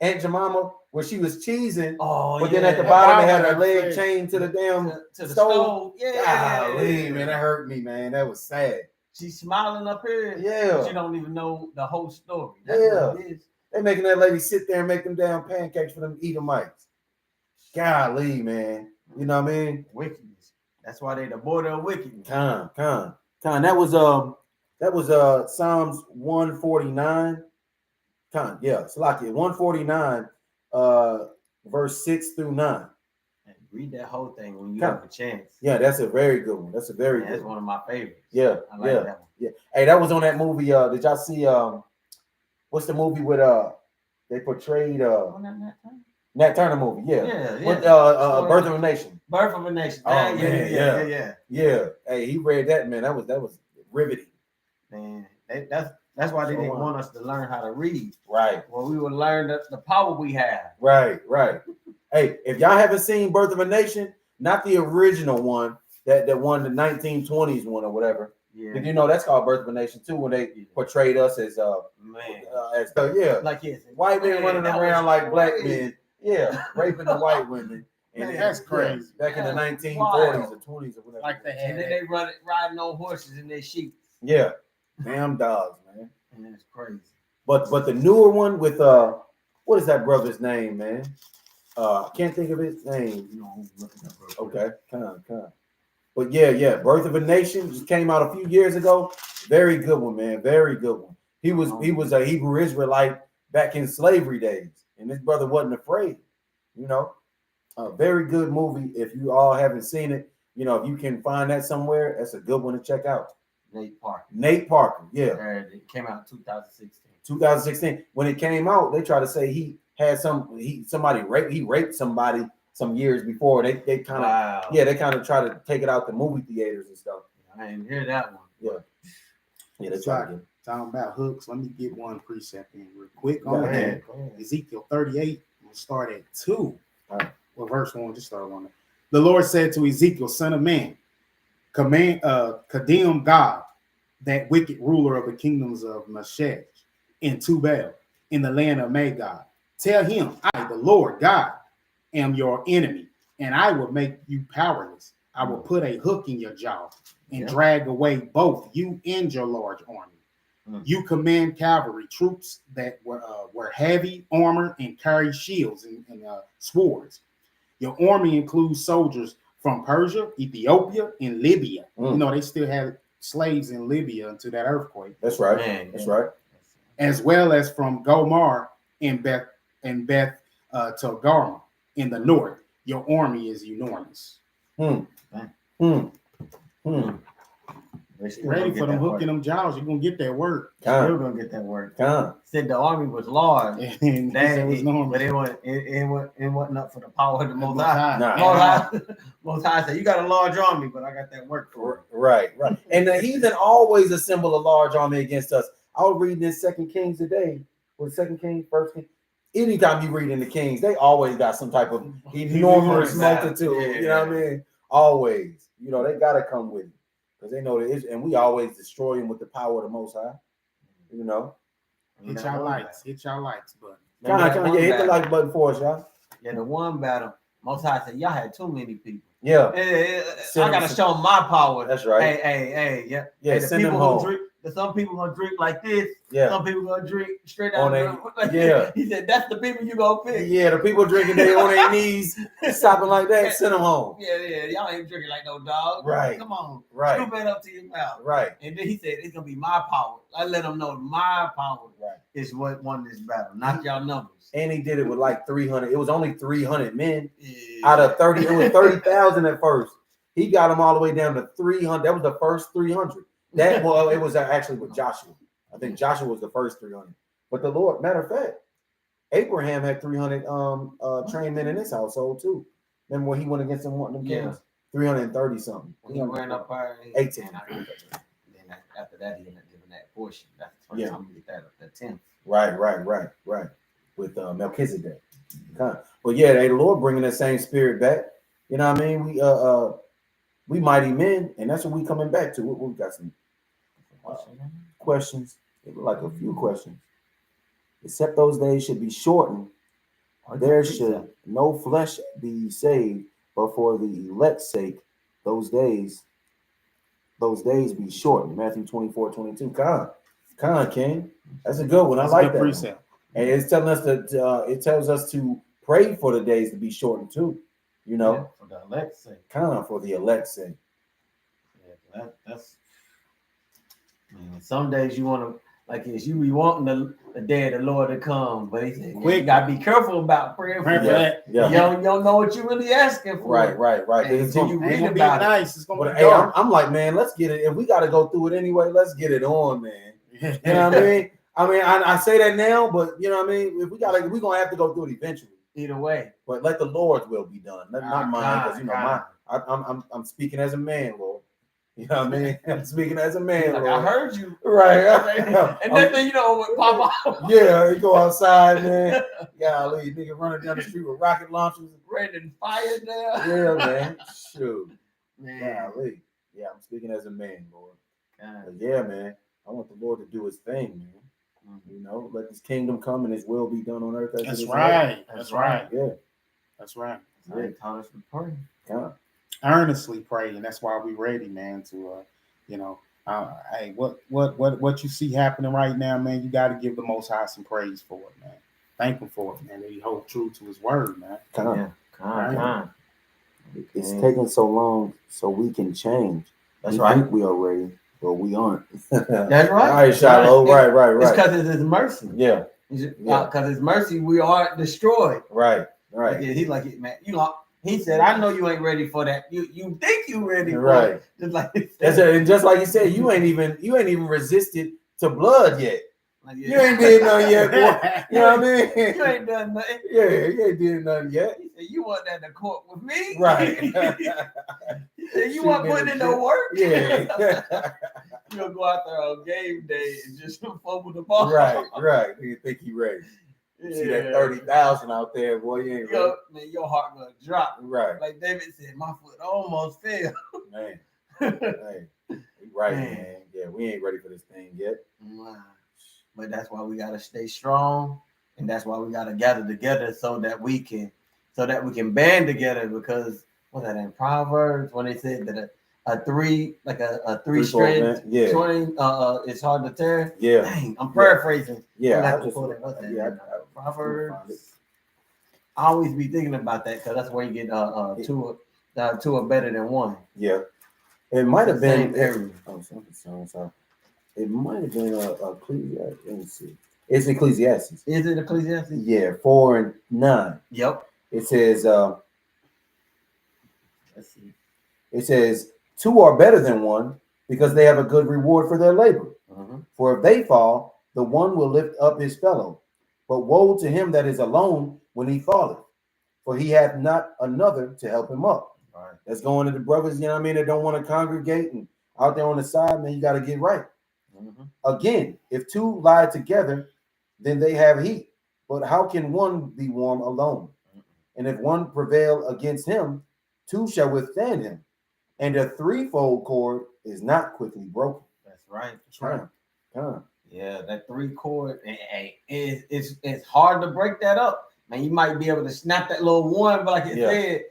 Aunt Jemima where she was cheesing? But then at the bottom they had her leg chained to the damn to the stove. Yeah, man, that hurt me, man. That was sad. She's smiling up here. Yeah, but you don't even know the whole story. That's what it is. They making that lady sit there and make them damn pancakes for them Edomites. Golly, man. You know what I mean? Wickedness. That's why they the border of wickedness. Con. That was Psalms 149. Salakia 149, verse 6 through 9. And read that whole thing when you have a chance. Yeah, that's a very good one. That's one of my favorites. Yeah, I like that one. Yeah. Hey, that was on that movie. Did y'all see what's the movie with they portrayed Nat Turner movie? Yeah. With Birth of a Nation. Birth of a Nation. Oh man, yeah. Hey, he read that, man. That was riveting. Man, that's why they didn't want us to learn how to read. Right. Well, we would learn the power we have. Right. Hey, if y'all haven't seen Birth of a Nation, not the original one, that won the 1920s one or whatever. Yeah. You know that's called Birth of a Nation too, when they portrayed us as man, like white men running around like black men. Yeah, raping the white women. And Man, that's crazy. Back in the Yeah, 1940s wild. or 20s or whatever. Like they had And then they riding on horses in their sheep. Yeah, damn dogs, man. And it's crazy. But the newer one with what is that brother's name, man? I can't think of his name. You know, looking up real quick. Okay, come on. But yeah, Birth of a Nation just came out a few years ago. Very good one, man. Very good one. He was a Hebrew Israelite back in slavery days, and this brother wasn't afraid. You know, a very good movie. If you all haven't seen it, you know, if you can find that somewhere, that's a good one to check out. Nate Parker. Nate Parker, yeah. It came out in 2016. 2016. When it came out, they tried to say he had somebody raped somebody some years before. They kind of they kind of try to take it out the movie theaters and stuff. I didn't hear that one. Yeah, they try to talking about hooks. Let me get one precept in real quick. Go On ahead. Ezekiel 38. We'll start at 2. Right. Well, verse 1, just start on it. The Lord said to Ezekiel, son of man, condemn God, that wicked ruler of the kingdoms of Meshech and Tubal in the land of Magog. Tell him, I, the Lord God, am your enemy, and I will make you powerless. I will put a hook in your jaw and drag away both you and your large army. You command cavalry troops that were heavy armor and carried shields and swords. Your army includes soldiers from Persia, Ethiopia, and Libya. You know, they still had slaves in Libya until that earthquake. That's right. That's right. As well as from Gomar and Beth Togarmah in the north. Your army is enormous. Ready for them hooking them jaws. You're gonna get that word. Still gonna get that word. Said the army was large, and that was normal. But it wasn't up for the power of the Most High. Most High said, "You got a large army, but I got that work for it." Right. And the heathen always assemble a large army against us. I was reading this Second Kings today. Was Second Kings, First Kings? Anytime you read in the Kings, they always got some type of enormous multitude. You know what I mean? Always. You know, they gotta come with it. Because they know that and we always destroy them with the power of the Most High. You know. Hit y'all likes button. Hit the like button for us, y'all. Yeah, the one battle, Most High said, y'all had too many people. Yeah. I gotta show them my power. That's right. Hey, yeah. Hey, Send them home. Some people gonna drink like this. Yeah. Some people gonna drink straight out. Yeah. He said that's the people you gonna pick. Yeah, the people drinking they on their knees, stopping like that. Send them home. Yeah. Y'all ain't drinking like no dog. Right. Come on. Right. Scoop it up to your mouth. Right. And then he said it's gonna be my power. I let them know my power is what won this battle, not y'all numbers. And he did it with like 300. It was only 300 men out of 30. It was 30,000 at first. He got them all the way down to 300. That was the first 300. It was actually with Joshua. I think Joshua was the first 300. But the Lord, matter of fact, Abraham had 300 trained men in his household too. Remember when he went against one of them kings? 330 something. When he ran up by 18. Then after that, he ended up giving that portion. That's the first time we get that the 10th. Right. With Melchizedek. But yeah, the Lord bringing that same spirit back. You know what I mean? We mighty men, and that's what we coming back to. We got some questions. It look like a few questions. Except those days should be shortened. There should no flesh be saved, but for the elect's sake, those days be shortened. Matthew 24:22. Con, King. That's a good one. I like that precept. And it's telling us that it tells us to pray for the days to be shortened too. You know, for the elect's sake. For the elect's sake. Yeah, that's. Man, some days you want to, like this, you be wanting the day of the Lord to come, but he said, you gotta be careful about praying for that. Yeah. You don't know what you're really asking for. Right. Until you read about it. Nice. It's gonna be dark. I'm like, man, let's get it. If we gotta go through it anyway, let's get it on, man. You know what I mean? I say that now, but you know what I mean? If we're gonna have to go through it eventually. Either way. But let the Lord's will be done. Not mine, because you know, I'm speaking as a man, Lord. You know what I mean? I'm speaking as a man. Like, I heard you. Right. And then thing you know would pop out. Yeah, you go outside, man. Golly, nigga running down the street with rocket launchers. Raining fire down. Yeah, man. Shoot. Man. Golly. Yeah, I'm speaking as a man, Lord. Yeah, man. I want the Lord to do his thing, man. You know, let His kingdom come and His will be done on earth as it That's is in right. heaven. That's right. Yeah. That's right. So he taught us to pray. Come. Earnestly pray, and that's why we ready, man. To you know, hey, what you see happening right now, man? You got to give the Most High some praise for it, man. Thank Him for it, man. That He hold true to His word, man. Come. Yeah, come. Right. It's taking so long so we can change. That's we right. think we are ready, but we aren't. That's right. All right, Shiloh. Right. It's because it's His mercy. Yeah. Because His mercy, we are destroyed. Right. He's like, man, you know, He said, I know you ain't ready for that. You think you ready for right. it. Just like He That's said. it. And just like you said, you ain't even resisted to blood yet. Like, You ain't did nothing yet, boy. You know what I mean? You ain't done nothing. Yeah, you ain't did nothing yet. He said, you want that to court with me? Right. He said, you want putting in the work? Yeah. You'll go out there on game day and just fumble the ball. Right. You think he ready. You see that 30,000 out there, boy, you ain't ready. Man, your heart gonna drop. Right. Like David said, my foot almost fell. Man. Hey, right, man. Yeah, we ain't ready for this thing yet. Wow. But that's why we gotta stay strong, and that's why we gotta gather together so that we can band together. Because what's that in Proverbs when they said that a three strand 20 it's hard to tear. Yeah. Dang, I'm paraphrasing. Yeah. Proverbs. I always be thinking about that because that's where you get two are better than one. Yeah. It might have been sorry. It might have been Ecclesiastes. Let me see. It's Ecclesiastes. Is it Ecclesiastes? Yeah, 4:9. Yep. It says let's see. It says, two are better than one because they have a good reward for their labor. Mm-hmm. For if they fall, the one will lift up his fellow. But woe to him that is alone when he falleth, for he hath not another to help him up. Right. That's going to the brothers, you know what I mean, that don't want to congregate and out there on the side, man, you got to get right. Mm-hmm. Again, if two lie together, then they have heat. But how can one be warm alone? Mm-hmm. And if one prevail against him, two shall withstand him. And a threefold cord is not quickly broken. That's right. Yeah, that 3 cord, it's hard to break that up. Man, you might be able to snap that little one, but like it said,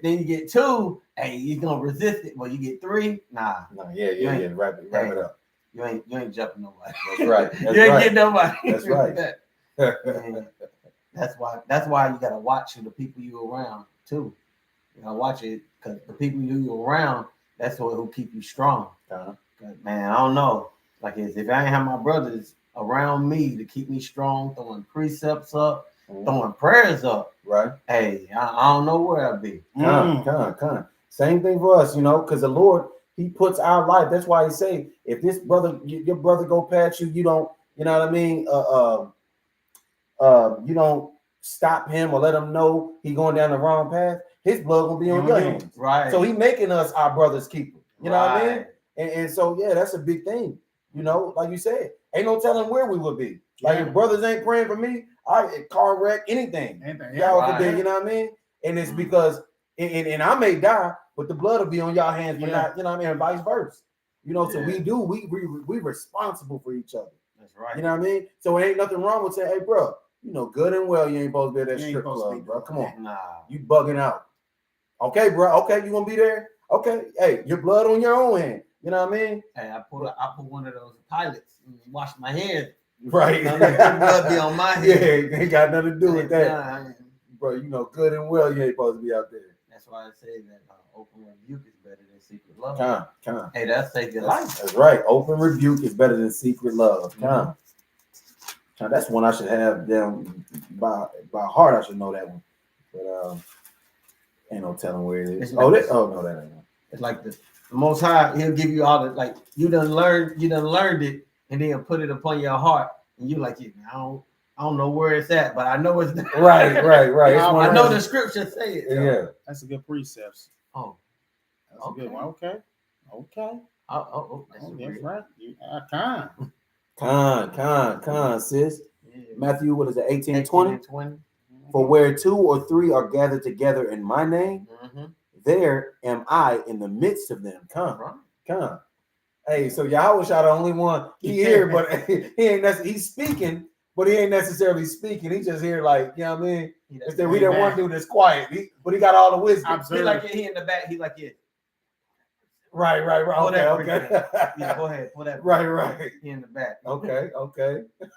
then you get 2, hey, you're gonna resist it. Well, you get 3, nah. Wrap it up. You ain't jumping nobody. That's right. You ain't getting nobody. That's right. That's why you gotta watch the people you around too. You gotta watch it because the people you around, that's who keep you strong. Man, I don't know. Like if I ain't have my brothers around me to keep me strong, throwing precepts up, throwing prayers up, right? Hey, I don't know where I'd be. Same thing for us, because the Lord, He puts our life. That's why He say, if this brother, your brother go past you, you don't, you know what I mean? You don't stop him or let him know he going down the wrong path. His blood will be on your hands, right? So He making us our brother's keeper. You know what I mean? And so that's a big thing. Like you said, ain't no telling where we would be. Like if brothers ain't praying for me, car wreck, anything. Y'all could be, you know what I mean? And it's because, and I may die, but the blood will be on y'all hands for not, you know what I mean, and vice versa. So we responsible for each other. That's right. You know what I mean? So it ain't nothing wrong with saying, hey, bro, good and well you ain't supposed to be at that strip club, bro. Come on. Nah. You bugging out. Okay, bro. Okay, you gonna be there? Okay. Hey, your blood on your own hand. You know what I mean? Hey, I put one of those pilots and wash my hands. Right. Blood be on my head. Yeah, ain't got nothing to do with that. Bro, good and well you ain't supposed to be out there. That's why I say that open rebuke is better than secret love. Come. Hey, that's save your life. That's right. Open rebuke is better than secret love. Come. That's one I should have down by heart. I should know that one. But ain't no telling where it is. No, that ain't. It's like the Most High, He'll give you all the, like, you done learned it, and then put it upon your heart, and you like it. I don't know where it's at, but I know it's there. Right. I know the scripture say it. Yeah, that's a good precept. Oh, that's a good one. Okay. That's right. Con, sis. Yeah. Matthew, what is it? 18:20. For where 2 or 3 are gathered together in my name, there am I in the midst of them. Come. Hey, so Yahweh Shah the only one he here, but he ain't he's speaking, but he ain't necessarily speaking. He just here like, you know what I mean? Instead, we that one dude that's quiet, but he got all the wisdom. He like he in the back. He like Right. Okay. Yeah, go ahead. Pull that. Right. He in the back. Okay. He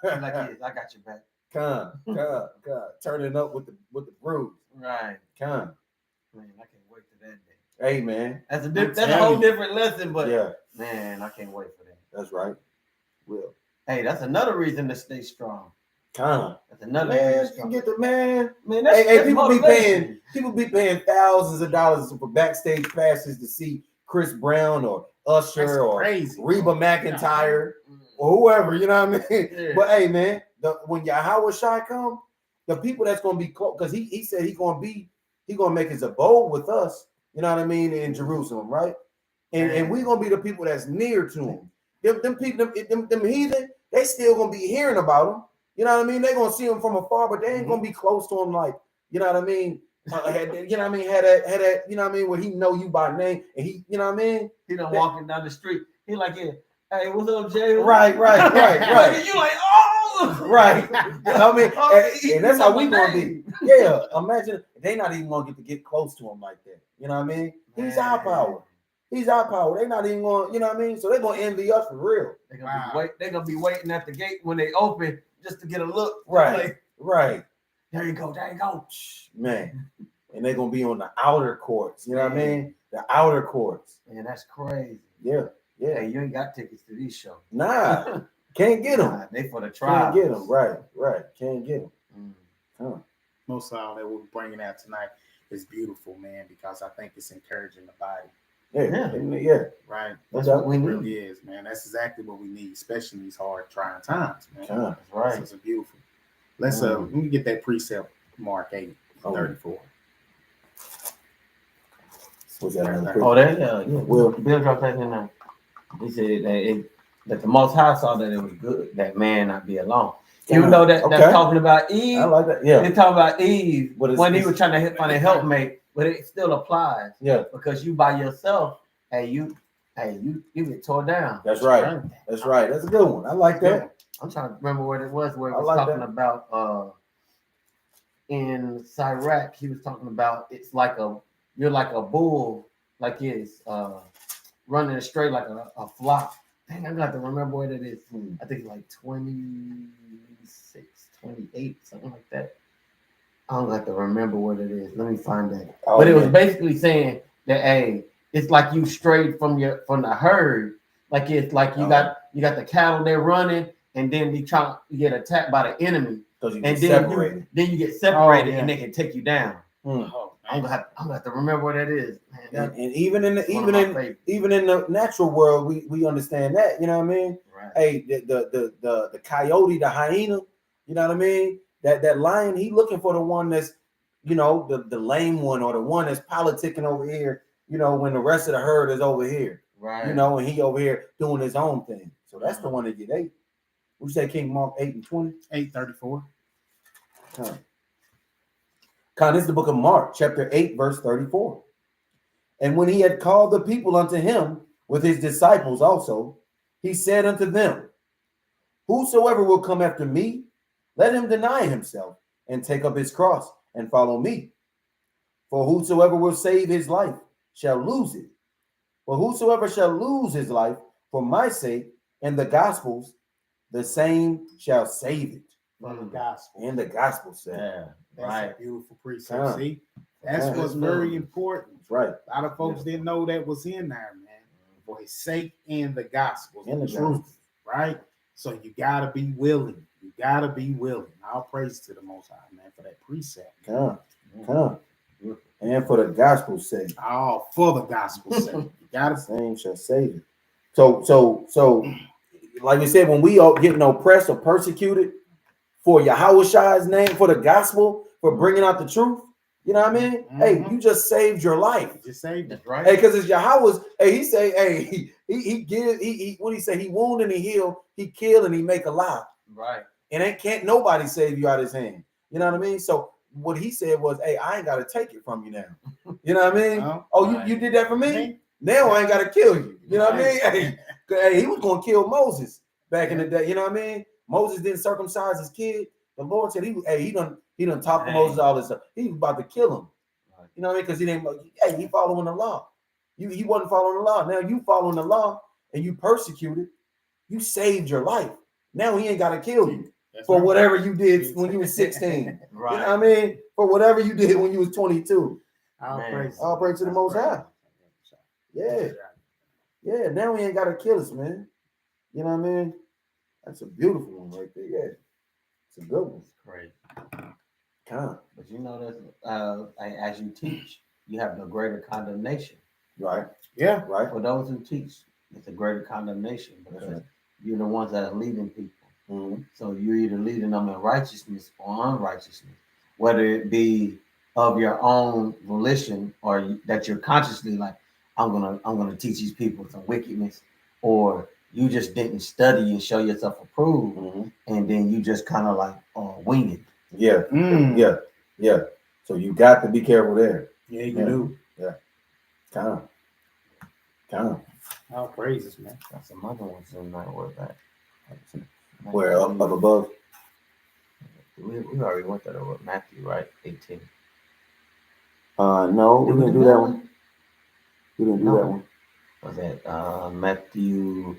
like I got your back. Come. Turning up with the bruise. Right. Come. Man, I can't wait for that day. Hey, man. That's a whole different lesson, but yeah. Man, I can't wait for that. That's right. Will. Hey, that's another reason to stay strong. That's another man. You get the man. That's, hey, people be paying thousands of dollars for backstage passes to see Chris Brown or Usher or Reba McEntire or whoever. You know what I mean? Yeah. But hey, man, when Yahweh Shai come, the people that's gonna be close, because he said he gonna make his abode with us. You know what I mean? In Jerusalem, right? And we gonna be the people that's near to him. Them people, them heathen, they still gonna be hearing about him. You know what I mean? They gonna see him from afar, but they ain't gonna be close to him. Like, you know what I mean? You know what I mean? Had that. You know what I mean? Where he know you by name, and he, you know what I mean? He done walking down the street. He like, hey, what's up, Jay? Right. You like, oh, right. I mean, and that's how we gonna be. Yeah. Imagine they not even gonna get close to him like that. You know what I mean? He's our power. He's our power. They're not even going, you know what I mean? So they're going to envy us for real. They're going to be waiting at the gate when they open just to get a look. Right. There you go. Man. And they're going to be on the outer courts. You know what I mean? The outer courts. Man, that's crazy. Yeah. Hey, you ain't got tickets to these shows. Nah. Can't get them. They for the trial. Can't get them. Right. Can't get them. Most of all that we're bringing out tonight is beautiful, man, because I think it's encouraging the body. Yeah. Right. That's what we It need. really is, man. That's exactly what we need, especially in these hard, trying times, man. That's right. It's beautiful. Let's let me get that precept, Mark 8:34. What's that? Bill dropped that in there. He said that the Most High saw that it was good that man not be alone. Even though that's talking about Eve. I like that. Yeah. They're talking about Eve when he was trying to find a helpmate, but it still applies. Yeah. Because you by yourself, you get tore down. That's right. That's right. That's a good one. I like that. Yeah. I'm trying to remember what it was where it was talking about in Sirach, he was talking about you're like a bull, like it's running straight like a flock. Dang, I got to remember what it is. I think it's like 26, 28, something like that. I don't have to remember what it is. Let me find that. But it was basically saying that, hey, it's like you strayed from the herd. Like it's like you got the cattle they're running, and then you get attacked by the enemy. And then you get separated, and they can take you down. I'm gonna have to remember what that is. Man, and even in the natural world, we understand that. You know what I mean? Right. Hey, the coyote, the hyena. You know what I mean? That lion, he looking for the one that's, you know, the lame one or the one that's politicking over here. You know, when the rest of the herd is over here. Right. You know, and he over here doing his own thing. So that's the one that get 8. Would you say King Mark 8:20? 8:34. This is the book of Mark, chapter 8, verse 34. And when he had called the people unto him with his disciples also, he said unto them, whosoever will come after me, let him deny himself and take up his cross and follow me. For whosoever will save his life shall lose it. But whosoever shall lose his life for my sake and the gospel's, the same shall save it. For the gospel. And the gospel said. Yeah. That's a beautiful precept. See, that's what's very important. Right. A lot of folks didn't know that was in there, man. For his sake and the gospel, and the truth, right? So you gotta be willing. You gotta be willing. All praise to the Most High, man, for that precept. Come. And for the gospel's sake. Oh, for the gospel's sake. You gotta same shall save it. So, like we said, when we are getting oppressed or persecuted for Yahweh Shai's name, for the gospel, for bringing out the truth, you know what I mean? Hey, you just saved your life. You just saved it, right? Hey, because it's Yahweh's. Hey, he say, hey, he what he say? He wound and he heal, he kill and he make alive. Right. And can't nobody save you out of his hand. You know what I mean? So what he said was, hey, I ain't got to take it from you now. You know what I mean? You did that for me? Now I ain't gotta kill you. You know what I mean? Hey, he was gonna kill Moses back in the day. You know what I mean? Moses didn't circumcise his kid. The Lord said he done talked to Moses all this stuff. He was about to kill him. You know what I mean? Because he didn't. Hey, he following the law. He wasn't following the law. Now you following the law and you persecuted. You saved your life. Now he ain't gotta kill you for whatever you did when you was 16. Right. You know what I mean? For whatever you did when you was 22. All praise to the Most High. Yeah. Yeah, now we ain't got to kill us, man. You know what I mean? That's a beautiful one right there. Yeah. It's a good one. It's great. But you know that as you teach, you have the greater condemnation. Right. Yeah. Right. For those who teach, it's a greater condemnation because you're the ones that are leading people. Mm-hmm. So you're either leading them in righteousness or unrighteousness, whether it be of your own volition or that you're consciously like, I'm gonna teach these people some wickedness, or you just didn't study and show yourself approved, and then you just kind of like wing it. Yeah. Yeah. So you got to be careful there. Yeah, you do. Yeah. Kind of. All praises, man. That's some other ones in that word that. Where up above? We already went that over Matthew, right? 18. No, we didn't do that one. We didn't do that one. Was that Matthew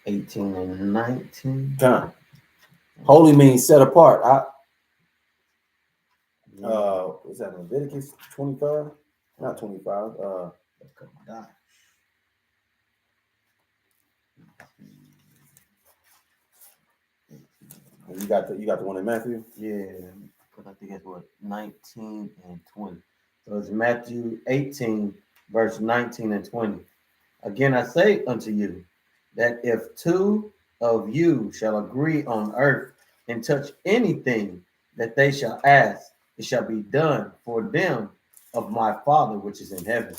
18 and 19? Holy means set apart. What's that? Leviticus 25? Not 25. You got the one in Matthew? Yeah, because I think it's 19 and 20. So it's Matthew 18, verse 19 and 20. Again, I say unto you that if two of you shall agree on earth and touch anything that they shall ask, it shall be done for them of my Father which is in heaven.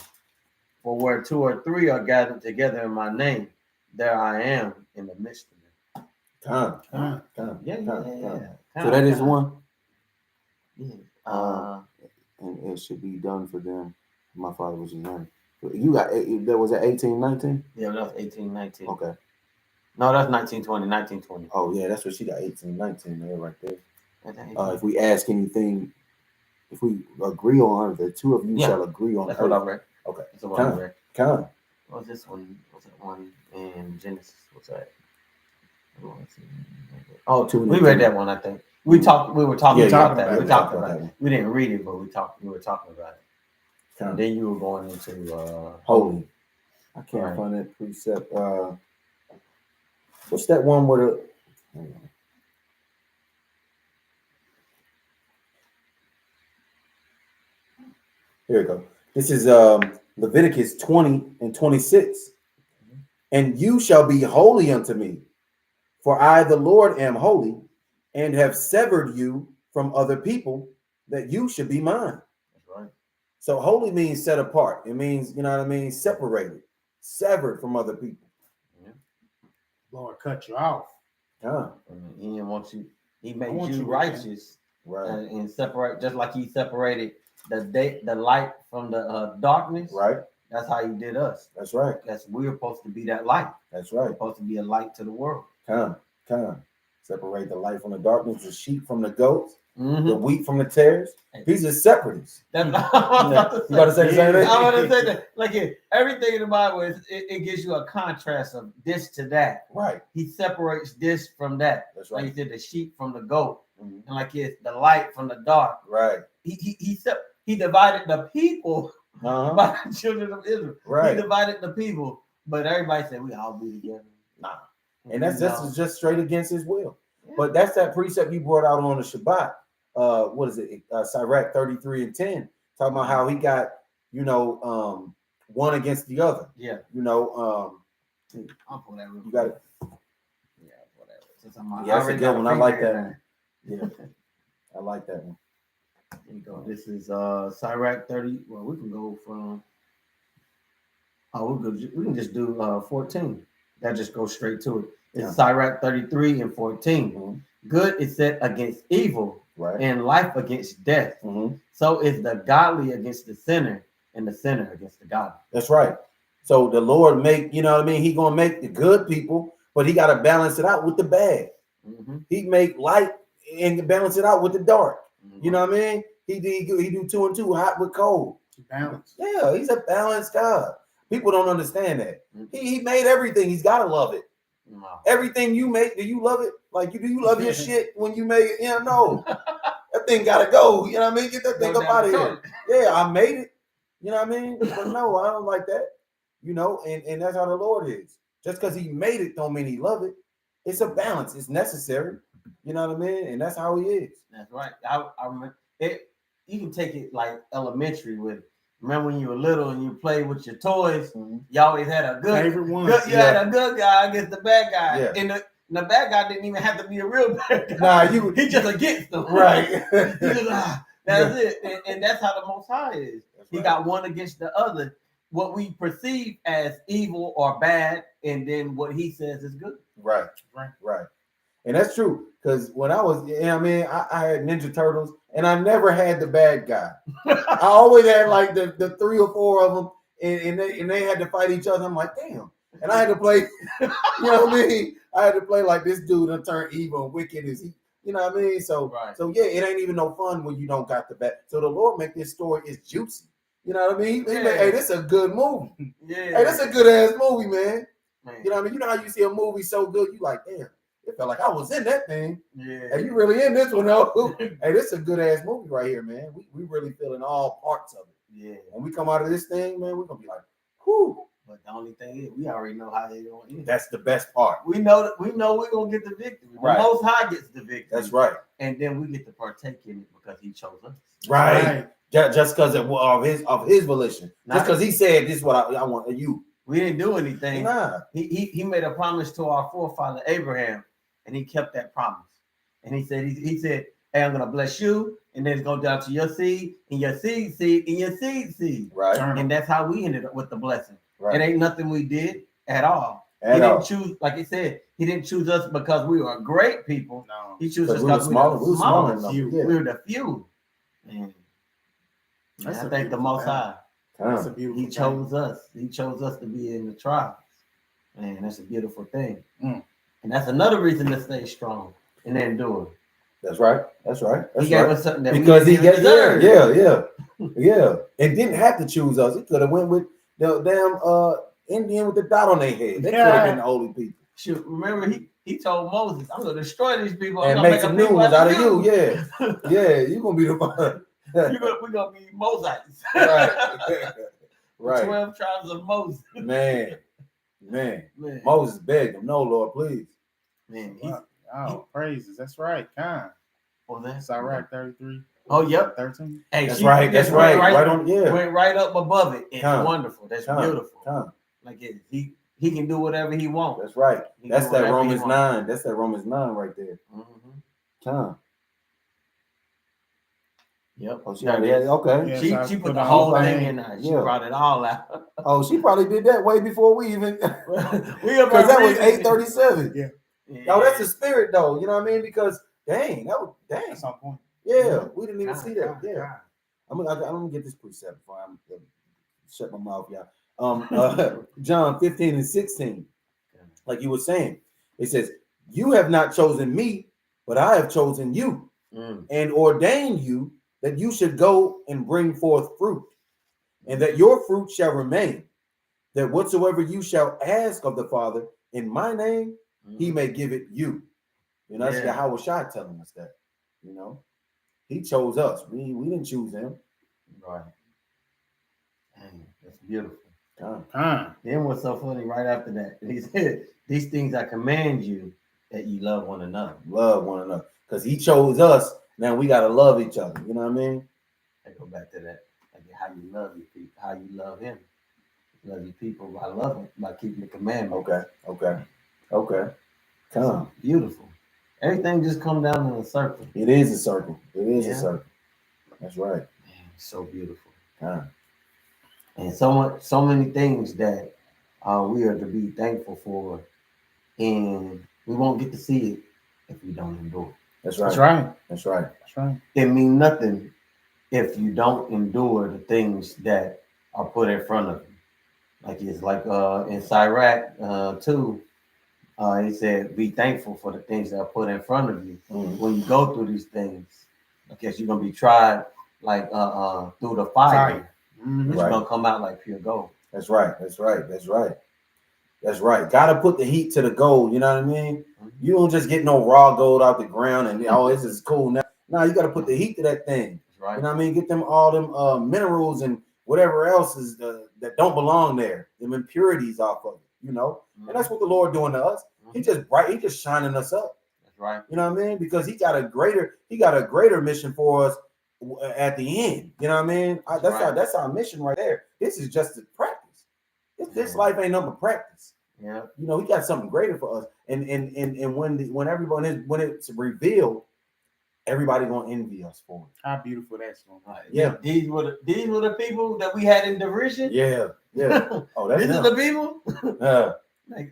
For where 2 or 3 are gathered together in my name, there I am in the midst of them. Yeah. So that is one. Yeah. And it should be done for them. My Father which is in heaven. You got that was at 18, 19? Yeah, that was 18, 19. Okay. No, that's 19, 20, 19, 20. Oh yeah, that's what she got, 18, 19 there right there. If we ask anything, if we agree on earth, the two of you shall agree on that's earth. What I read. Okay. That's what I read. Kind. What was this one? What's that one in Genesis? What's that? Oh, we read that one, I think. We were talking about that. We talked about it. We didn't read it, but we were talking about it. And then you were going into holy. I can't find that precept. What's that one where the here we go. This is Leviticus 20 and 26. And you shall be holy unto me, for I, the Lord, am holy, and have severed you from other people, that you should be mine. That's right. So holy means set apart. It means, you know what I mean, separated, severed from other people. Yeah. Lord cut you off. He didn't want you. He made you righteous, right? And separate, just like he separated the light from the darkness, right? That's how he did us. That's right. We're supposed to be that light. That's right. We're supposed to be a light to the world. Separate the light from the darkness, the sheep from the goats, the wheat from the tares. These are separatists. That's you got to say the same thing. I'm going to say that. Like everything in the Bible it gives you a contrast of this to that. Right. He separates this from that. That's right. Like he said, the sheep from the goat, and like the light from the dark. Right. He divided the people by the children of Israel. Right. He divided the people, but everybody said we all be together. Nah. And that's just straight against his will. Yeah. But that's that precept you brought out on the Shabbat. What is it? Sirach 33 and 10. Talking about how he got, one against the other. Yeah. I'll pull that. You got it. Yeah, whatever. That's a good one. I like that one. Yeah. I like that one. There you go. This is Sirach 30. Well, we can go from. We can just do 14. That just goes straight to it. It's Sirach 33 and 14. Mm-hmm. Good is set against evil, right, and life against death. Mm-hmm. So is the godly against the sinner, and the sinner against the godly. That's right. So the Lord make, you know what I mean? He gonna make the good people, but he got to balance it out with the bad. He make light and balance it out with the dark. You know what I mean? He do 2 and 2, hot with cold. Balance. Yeah, he's a balanced God. People don't understand that. He made everything. He's got to love it. Everything you make, do you love it? Like, do you love your shit when you make it? Yeah, no. That thing got to go. You know what I mean? Get that thing up out of here. Yeah, I made it. You know what I mean? But no, I don't like that. You know, and that's how the Lord is. Just because he made it don't mean he love it. It's a balance. It's necessary. You know what I mean? And that's how he is. That's right. I remember it. You can take it like elementary with. Remember when you were little and you played with your toys? You always had a good favorite one. You had a good guy against the bad guy. Yeah. And the bad guy didn't even have to be a real bad guy. Nah, he just against them. Right. That's it. And that's how the Most High is. He got one against the other. What we perceive as evil or bad, and then what he says is good. Right. And that's true. Because when I was, you know what I mean, I had Ninja Turtles, and I never had the bad guy. I always had like the 3 or 4 of them, and they had to fight each other. I'm like, damn. And I had to play, you know what I mean? I had to play like this dude and turn evil and wicked as he, you know what I mean? So yeah, it ain't even no fun when you don't got the bad. So the Lord make this story is juicy. You know what I mean? He make, hey, this is a good movie. Yeah. Hey, this is a good ass movie, man. You know what I mean? You know how you see a movie so good, you like, damn, it felt like I was in that thing. Yeah. And you really in this one, though. Hey, this is a good ass movie right here, man. We really feeling all parts of it. Yeah. When we come out of this thing, man, we're gonna be like, whoo. But the only thing is, we already know how they're gonna end. That's the best part. We know we're gonna get the victory. Right. The Most High gets the victory. That's right. And then we get to partake in it because he chose us. Right. Just because of his volition. Just because he said this is what I want of you. We didn't do anything. Nah. He made a promise to our forefather Abraham, and he kept that promise. And he said, hey, I'm gonna bless you, and then it's gonna go down to your seed, and your seed, and your seed. Right. And that's how we ended up with the blessing. Right. It ain't nothing we did at all. Didn't choose, like he said, he didn't choose us because we were great people. No. He chose us because we were smaller. We were the few. And I thank the Most High. That's a beautiful He chose us. He chose us to be in the trials. Man, that's a beautiful thing. And that's another reason to stay strong and endure. That's right. He gave us something that because we didn't deserve. Yeah. And didn't have to choose us. He could have went with the damn Indian with the dot on their head. They could have been the holy people. Shoot, remember he told Moses, I'm gonna destroy these people and make some new ones out of you. Yeah. Yeah, you're gonna be the one. We're gonna be Mosites. Right. 12 tribes of Moses. Man. Moses begged him, no, Lord, please. Man, praises. That's right. Kind. Oh, that's Iraq 33. Oh, yep. 13. Hey, that's right. Right on. Yeah. Went right up above it. It's wonderful. That's beautiful. Like he can do whatever he wants. That's right. That's that Romans 9. That's that Romans 9 right there. Yep. Oh, okay. Yeah, she put the whole thing in there. She brought it all out. Oh, she probably did that way before we even. Because that was 8:37. Yeah. No, that's the spirit though. You know what I mean? Because dang. At some point. Yeah, we didn't even see that. Yeah. I'm gonna get this precept before I'm shut my mouth, y'all. John 15 and 16. Like you were saying, it says, "You have not chosen me, but I have chosen you, and ordained you that you should go and bring forth fruit, and that your fruit shall remain, that whatsoever you shall ask of the Father in my name, he may give it you." You know, that's Yahweh Shai telling us that. You know, he chose us. We didn't choose him. Right. Dang, that's beautiful. Then what's so funny right after that? He said, "These things I command you, that you love one another." Love one another. Because he chose us. Now we gotta love each other. You know what I mean? I go back to that. Like how you love your people, how you love him. You love your people by loving, by keeping the commandment. Okay. Come. Beautiful. Everything just come down in a circle. It is a circle. It is a circle. That's right. Man, so beautiful. And so many things that we are to be thankful for, and we won't get to see it if we don't endure. That's right. That's right. It means nothing if you don't endure the things that are put in front of you. Like it's like in Sirach too. He said, "Be thankful for the things that are put in front of you. When you go through these things, because you're gonna be tried like through the fire. Mhm. It's gonna come out like pure gold." That's right. That's right. That's right. That's right. Gotta put the heat to the gold. You know what I mean? You don't just get no raw gold out the ground and oh, this is cool now. No, you gotta put the heat to that thing. That's right. You know what I mean? Get them all them minerals and whatever else is that don't belong there, them impurities off of it. You know, and that's what the Lord doing to us. He just shining us up. That's right. You know what I mean? Because he got a greater mission for us at the end. You know what I mean? That's our mission right there. This is just a practice. This life ain't nothing but practice. Yeah. You know, he got something greater for us. And when everyone is when it's revealed, everybody gonna envy us for it. How beautiful that's going to be. Yeah. These were the people that we had in derision. Yeah. Oh, that's These are them. the people. Yeah,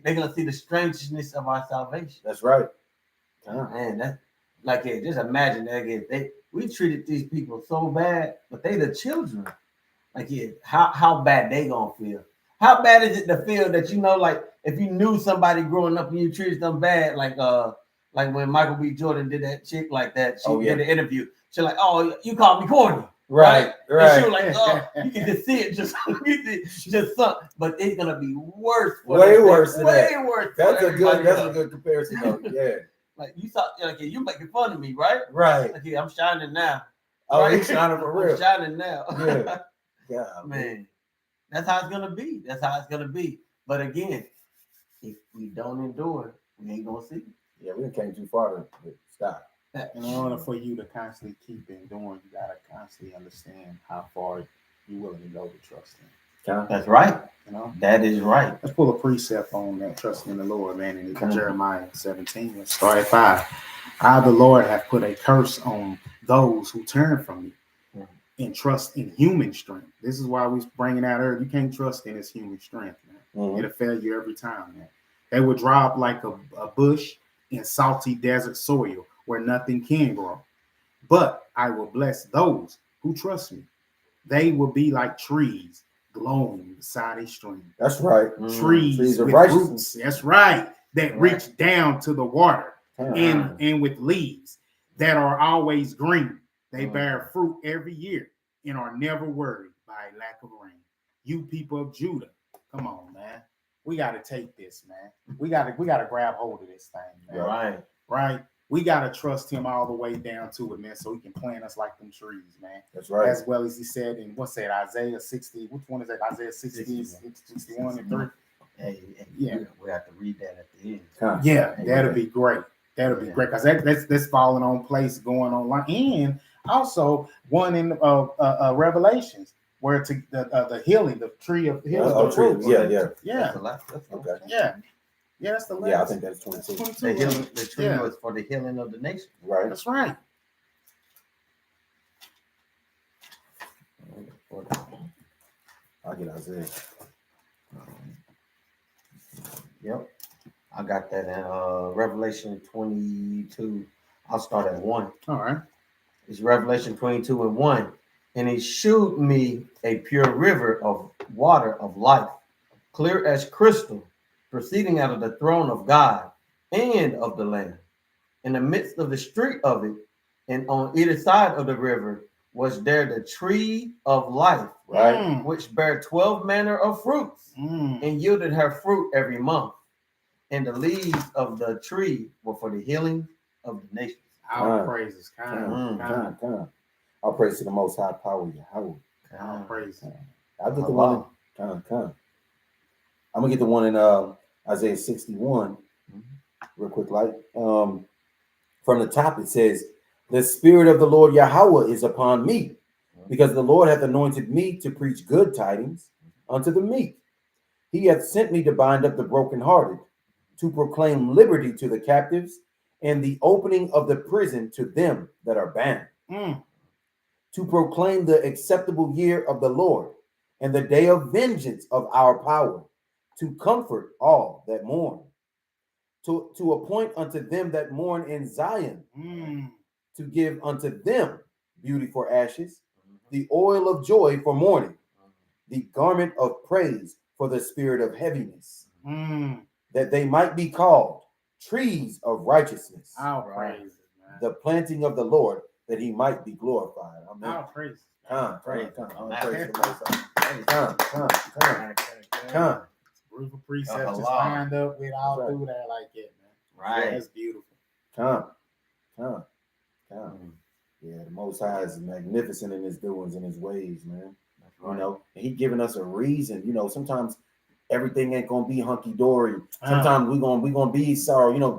They're gonna see the strangeness of our salvation. that's right. Man, that's like just imagine that we treated these people so bad, but they the children. Like how bad they gonna feel? How bad is it to feel that like if you knew somebody growing up and you treated them bad, like when Michael B. Jordan did that chick like that, she did the interview. She's like, "Oh, you called me corny." Right. And she was like, "Oh, you can just see it, just sunk." But it's gonna be worse. Way worse. Way worse. That's a good comparison though. Yeah. Like you thought, like you making fun of me, right? Right. Like I'm shining now. Oh, right? he's shining for real. I'm shining now. Yeah. Yeah, man. That's how it's gonna be. That's how it's gonna be. But again, if we don't endure, we ain't gonna see. Yeah, we came too far to stop. In order for you to constantly keep enduring, you gotta constantly understand how far you're willing to go to trust Him. That's right. You know, that is right. Let's pull a precept on that trusting in the Lord, man. In Jeremiah 17, let's start at 5. I, the Lord, have put a curse on those who turn from me and trust in human strength. This is why we was bringing out earlier. You can't trust in His human strength, man. It'll fail you every time, man. They will dry up like a bush in salty desert soil where nothing can grow. But I will bless those who trust me. They will be like trees glowing beside a stream. That's right. Trees with roots. That's right. That reach down to the water and with leaves that are always green. They bear fruit every year and are never worried by lack of rain. You people of Judah, come on, man. We got to take this, man. We got to grab hold of this thing, man. Right. We got to trust Him all the way down to it, man, so He can plant us like them trees, man. That's right. As well as He said in, what's that, Isaiah 60, which one is that? Isaiah 60, 61 and 3? Hey, we have to read that at the end. Yeah, that'll be great. That'll be great, because that's falling on place, going online. And also one in Revelations, where the healing, the tree of healing. Yeah. Okay. Yeah, that's the last. Yeah, I think that's 22. The tree was for the healing of the nation. Right. That's right. I'll get Isaiah. Yep. I got that in Revelation 22. I'll start at 1. All right. It's Revelation 22 and 1. And He shewed me a pure river of water of life, clear as crystal, proceeding out of the throne of God and of the Lamb. In the midst of the street of it, and on either side of the river, was there the tree of life, which bare 12 manner of fruits, and yielded her fruit every month. And the leaves of the tree were for the healing of the nations. Our praises. I'll praise to the Most High Power, Yahweh. Our praise. I'll get the one. I'm gonna get the one in Isaiah 61, real quick, from the top it says, "The Spirit of the Lord Yahweh is upon me, because the Lord hath anointed me to preach good tidings unto the meek. He hath sent me to bind up the brokenhearted, to proclaim liberty to the captives, and the opening of the prison to them that are bound, to proclaim the acceptable year of the Lord, and the day of vengeance of our power, to comfort all that mourn, to appoint unto them that mourn in Zion, to give unto them beauty for ashes, the oil of joy for mourning, the garment of praise for the spirit of heaviness, Mm. that they might be called trees of righteousness, All Right. praises, man. the planting of the Lord, that he might be glorified. Amen. All praises. Come. Praise All God. praise the Most High. Praise Come. God. Come. Beautiful precepts just Allah. lined up with all That's right. through that like that, man. Right. That's beautiful. Come. Yeah, the Most High is magnificent in his doings and his ways, man. That's You right. know, and he giving us a reason. You know, sometimes everything ain't gonna be hunky dory. Sometimes we gonna be sorrow. You know,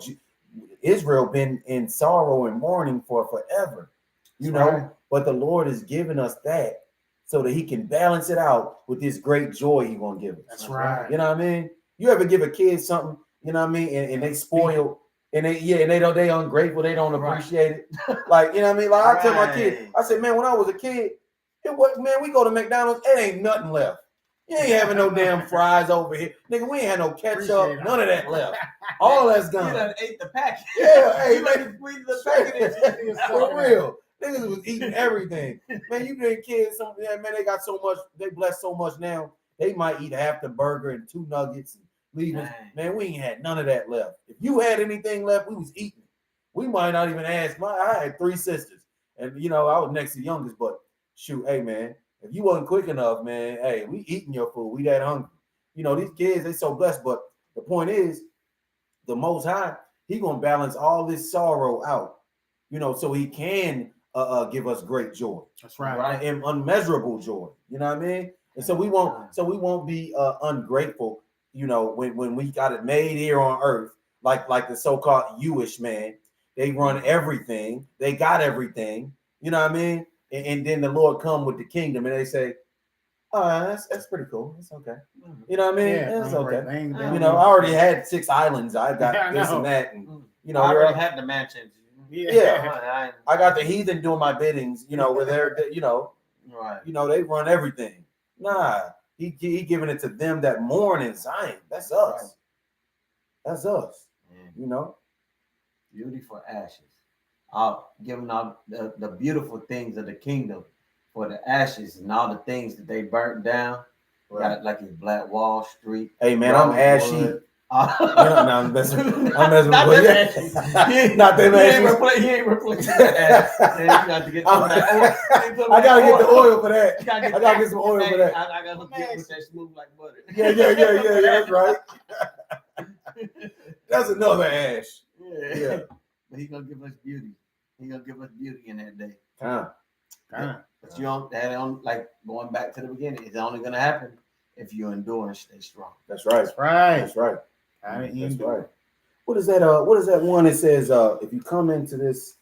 Israel been in sorrow and mourning for forever. You That's know, right. but the Lord is giving us that so that he can balance it out with this great joy he gonna give us. That's right. You know what I mean? You ever give a kid something, you know what I mean, and they spoil and they ungrateful, they don't appreciate it. Like, you know what I mean? Like I tell my kid, I said, man, when I was a kid, it was, man, we go to McDonald's, it ain't nothing left. You ain't having no damn fries over here. Nigga, we ain't had no ketchup, none of that left. All that's gone. You done ate the packet. Yeah, hey, You done squeezed the packet. For real. Niggas was eating everything. Man, you been kids, man, they got so much, they bless so much now. They might eat half the burger and 2 nuggets and leave us. Man, we ain't had none of that left. If you had anything left, we was eating. We might not even ask. I had 3 sisters. And you know, I was next to the youngest, but shoot, hey man, if you wasn't quick enough, man, hey, we eating your food. We that hungry. You know, these kids, they so blessed. But the point is, the Most High, he gonna balance all this sorrow out, you know, so he can give us great joy. That's right. And unmeasurable joy. You know what I mean? And so we won't be ungrateful, you know, when we got it made here on earth, like the so-called Jewish man. They run everything, they got everything, you know what I mean? And then the Lord come with the kingdom and they say, that's pretty cool. It's okay. You know what I mean? Yeah, it's okay. you know, I already had 6 islands. I got this and that. And, you know, I already had the mansions. Yeah. I got the heathen doing my biddings, you know, where they're, you know, right. You know, they run everything. Nah, he giving it to them that mourn in Zion. That's us. Right. That's us. You know? Beauty for ashes. Giving out the beautiful things of the kingdom for the ashes and all the things that they burnt down. Right. Like in Black Wall Street. Hey man, I'm ashy. I'm messing with you. Not them ashes. He ain't replacing that ash. Man, you got to get some that oil. I gotta get the oil for that. I gotta get some oil for that. I gotta hook you with that smooth like butter. Yeah. That's right. That's another ash. Yeah. But he's gonna give us beauty. He's gonna give us beauty in that day. But you don't like going back to the beginning. It's only gonna happen if you endure and stay strong. That's right. That's right. That's right. That's right. What is that? What is that one that says? If you come into this,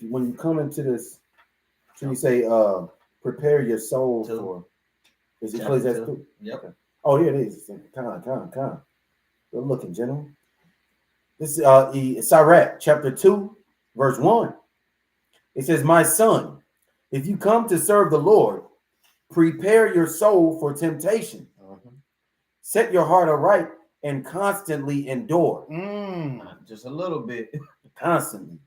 when you come into this, can you say, prepare your soul for? Is it Ecclesiastes 2? Yep. Okay. Oh, yeah, it is. Come. Good looking, gentlemen. This is Sirach, chapter 2, verse 1. It says, "My son, if you come to serve the Lord, prepare your soul for temptation. Set your heart aright and constantly endure." Just a little bit. Constantly.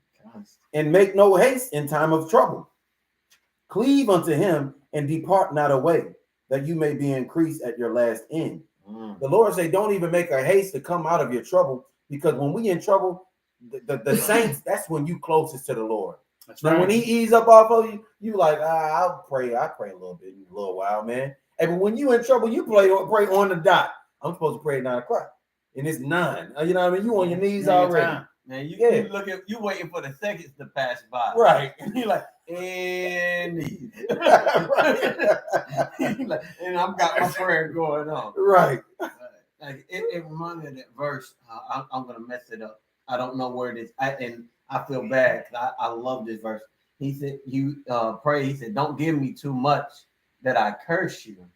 And make no haste in time of trouble. Cleave unto him and depart not away, that you may be increased at your last end. The Lord say, don't even make a haste to come out of your trouble, because when we in trouble, the saints, that's when you closest to the Lord. That's right. When he ease up off of you, you like, I'll pray. I pray a little bit in a little while, man. And but when you in trouble, you pray on the dot. I'm supposed to pray at 9 o'clock, and it's 9. You know what I mean? You on your knees already. Man, you look at you waiting for the seconds to pass by. Right. You're like, and and I've got my prayer going on. Right. Like it reminds me of that verse. I'm gonna mess it up. I don't know where it is. I feel bad because I love this verse. He said, "You pray." He said, "Don't give me too much that I curse you."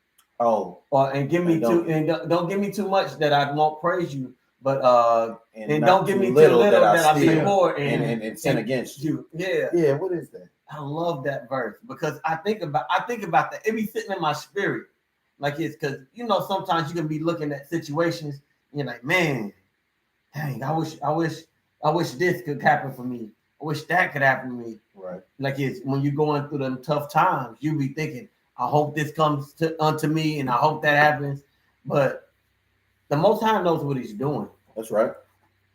And give me don't give me too much that I won't praise you. But and don't give me too little that I sin more and sin against you. Yeah. What is that? I love that verse because I think about that. It be sitting in my spirit, like it's because sometimes you can be looking at situations and you're like, man, dang, I wish this could happen for me. I wish that could happen to me. Right. Like it's when you're going through them tough times, you be thinking, I hope this comes unto me, and I hope that happens. But the Most High knows what He's doing. That's right.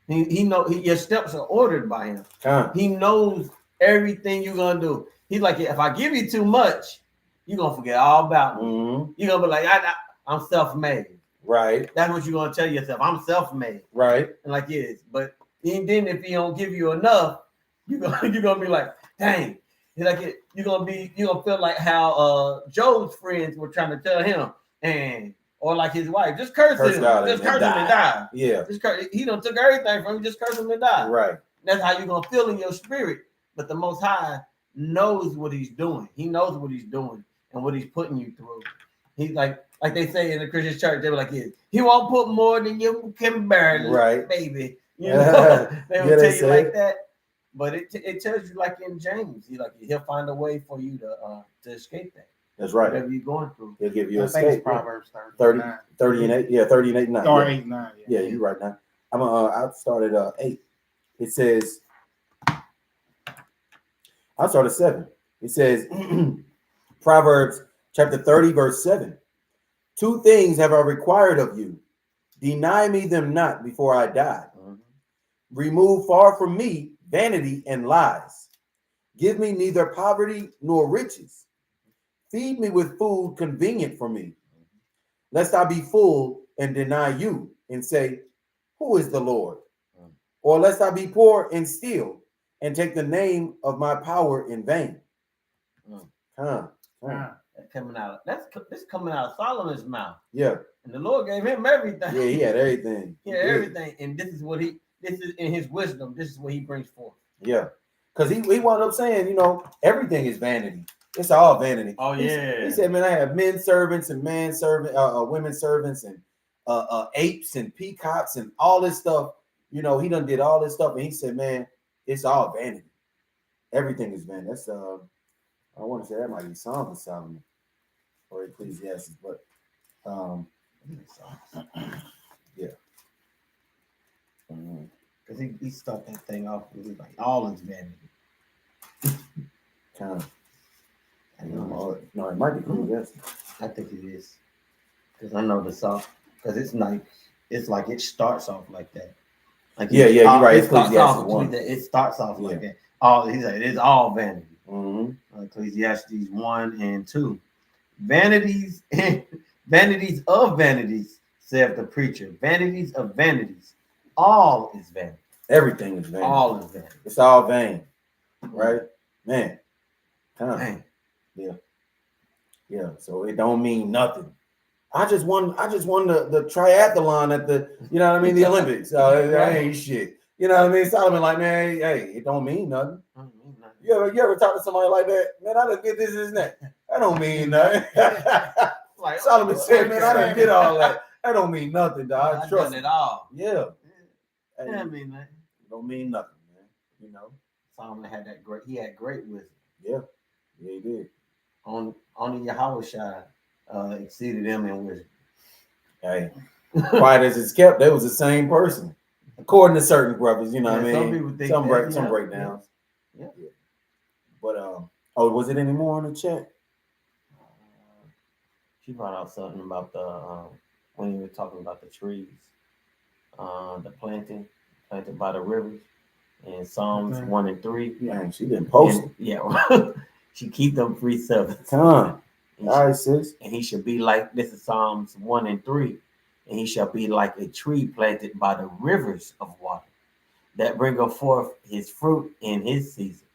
He your steps are ordered by Him. Come. He knows everything you're gonna do. He's like, if I give you too much, you're gonna forget all about me. Mm-hmm. You're gonna be like, I'm self-made. Right. That's what you're gonna tell yourself. I'm self-made. Right. And like, yes, but then if He don't give you enough, you're gonna be like, dang. You're gonna feel like how Job's friends were trying to tell him, or like his wife, just curse him, just curse him and die. Yeah, he done took everything from him, just curse him and die. Right. That's how you're gonna feel in your spirit. But the Most High knows what He's doing. He knows what He's doing and what He's putting you through. He's like they say in the Christian church, they were like, He won't put more than you can bear, right, baby. You know, they will tell you like it. that. But it tells you like in James, He'll find a way for you to escape that. That's right. Whatever you're going through, He'll give you a escape. escape. Proverbs 30 and 8. Yeah, 30 and 8 and 9. Or yeah. 8 and 9. Yeah, you're right now. I started 8. It says I started 7. It says Proverbs chapter 30, verse 7. 2 things have I required of you. Deny me them not before I die. Mm-hmm. Remove far from me vanity and lies. Give me neither poverty nor riches. Feed me with food convenient for me, lest I be full and deny you and say, who is the Lord? Or lest I be poor and steal and take the name of my power in vain. This coming out of Solomon's mouth. Yeah. And the Lord gave him everything. Yeah, he had everything. He had everything. And this is in his wisdom, this is what he brings forth. Yeah. Because he wound up saying, everything is vanity. It's all vanity. Oh, yeah. He said, man, I have men servants and women servants and apes and peacocks and all this stuff. He done did all this stuff. And he said, man, it's all vanity. Everything is vanity. That's I want to say that might be Psalms of Solomon or Ecclesiastes, but yeah. Because he started that thing off with like all is vanity. Kind of. No, it might be Ecclesiastes. I think it is. Because I know the song. Because it's like it starts off like that. Like you're right. It starts off like that. He said it's all vanity. Mm-hmm. Ecclesiastes 1 and 2. Vanities of vanities, saith the preacher. Vanities of vanities. All is vanity. Everything is vanity. All is vanity. It's all vain. Right? Man. Man. Yeah. So it don't mean nothing. I just won the triathlon at the, the Olympics. That ain't shit. You know what I mean? Solomon like, man, hey, it don't mean nothing. You ever talk to somebody like that? Man, I done did this and that. That don't mean nothing. Like Solomon said, man, I done did all that. That don't mean nothing, dog. I done it all. Yeah. Hey, I mean, man. Don't mean nothing, man. Solomon had he had great wisdom. Yeah. Yeah, he did. Only Yahweh exceeded him in wisdom. Hey, quiet as it's kept, they was the same person. According to certain brothers, what I mean? Some people think some breakdowns. Yeah. But was it any more on the chat? She brought out something about the when you were talking about the trees, the planted by the rivers in Psalms 1 and 3. Yeah, she didn't post it. Yeah, she keep them precepts. Come on. All right, sis. And he should be like, this is Psalms 1 and 3. And he shall be like a tree planted by the rivers of water that bringeth forth his fruit in his season.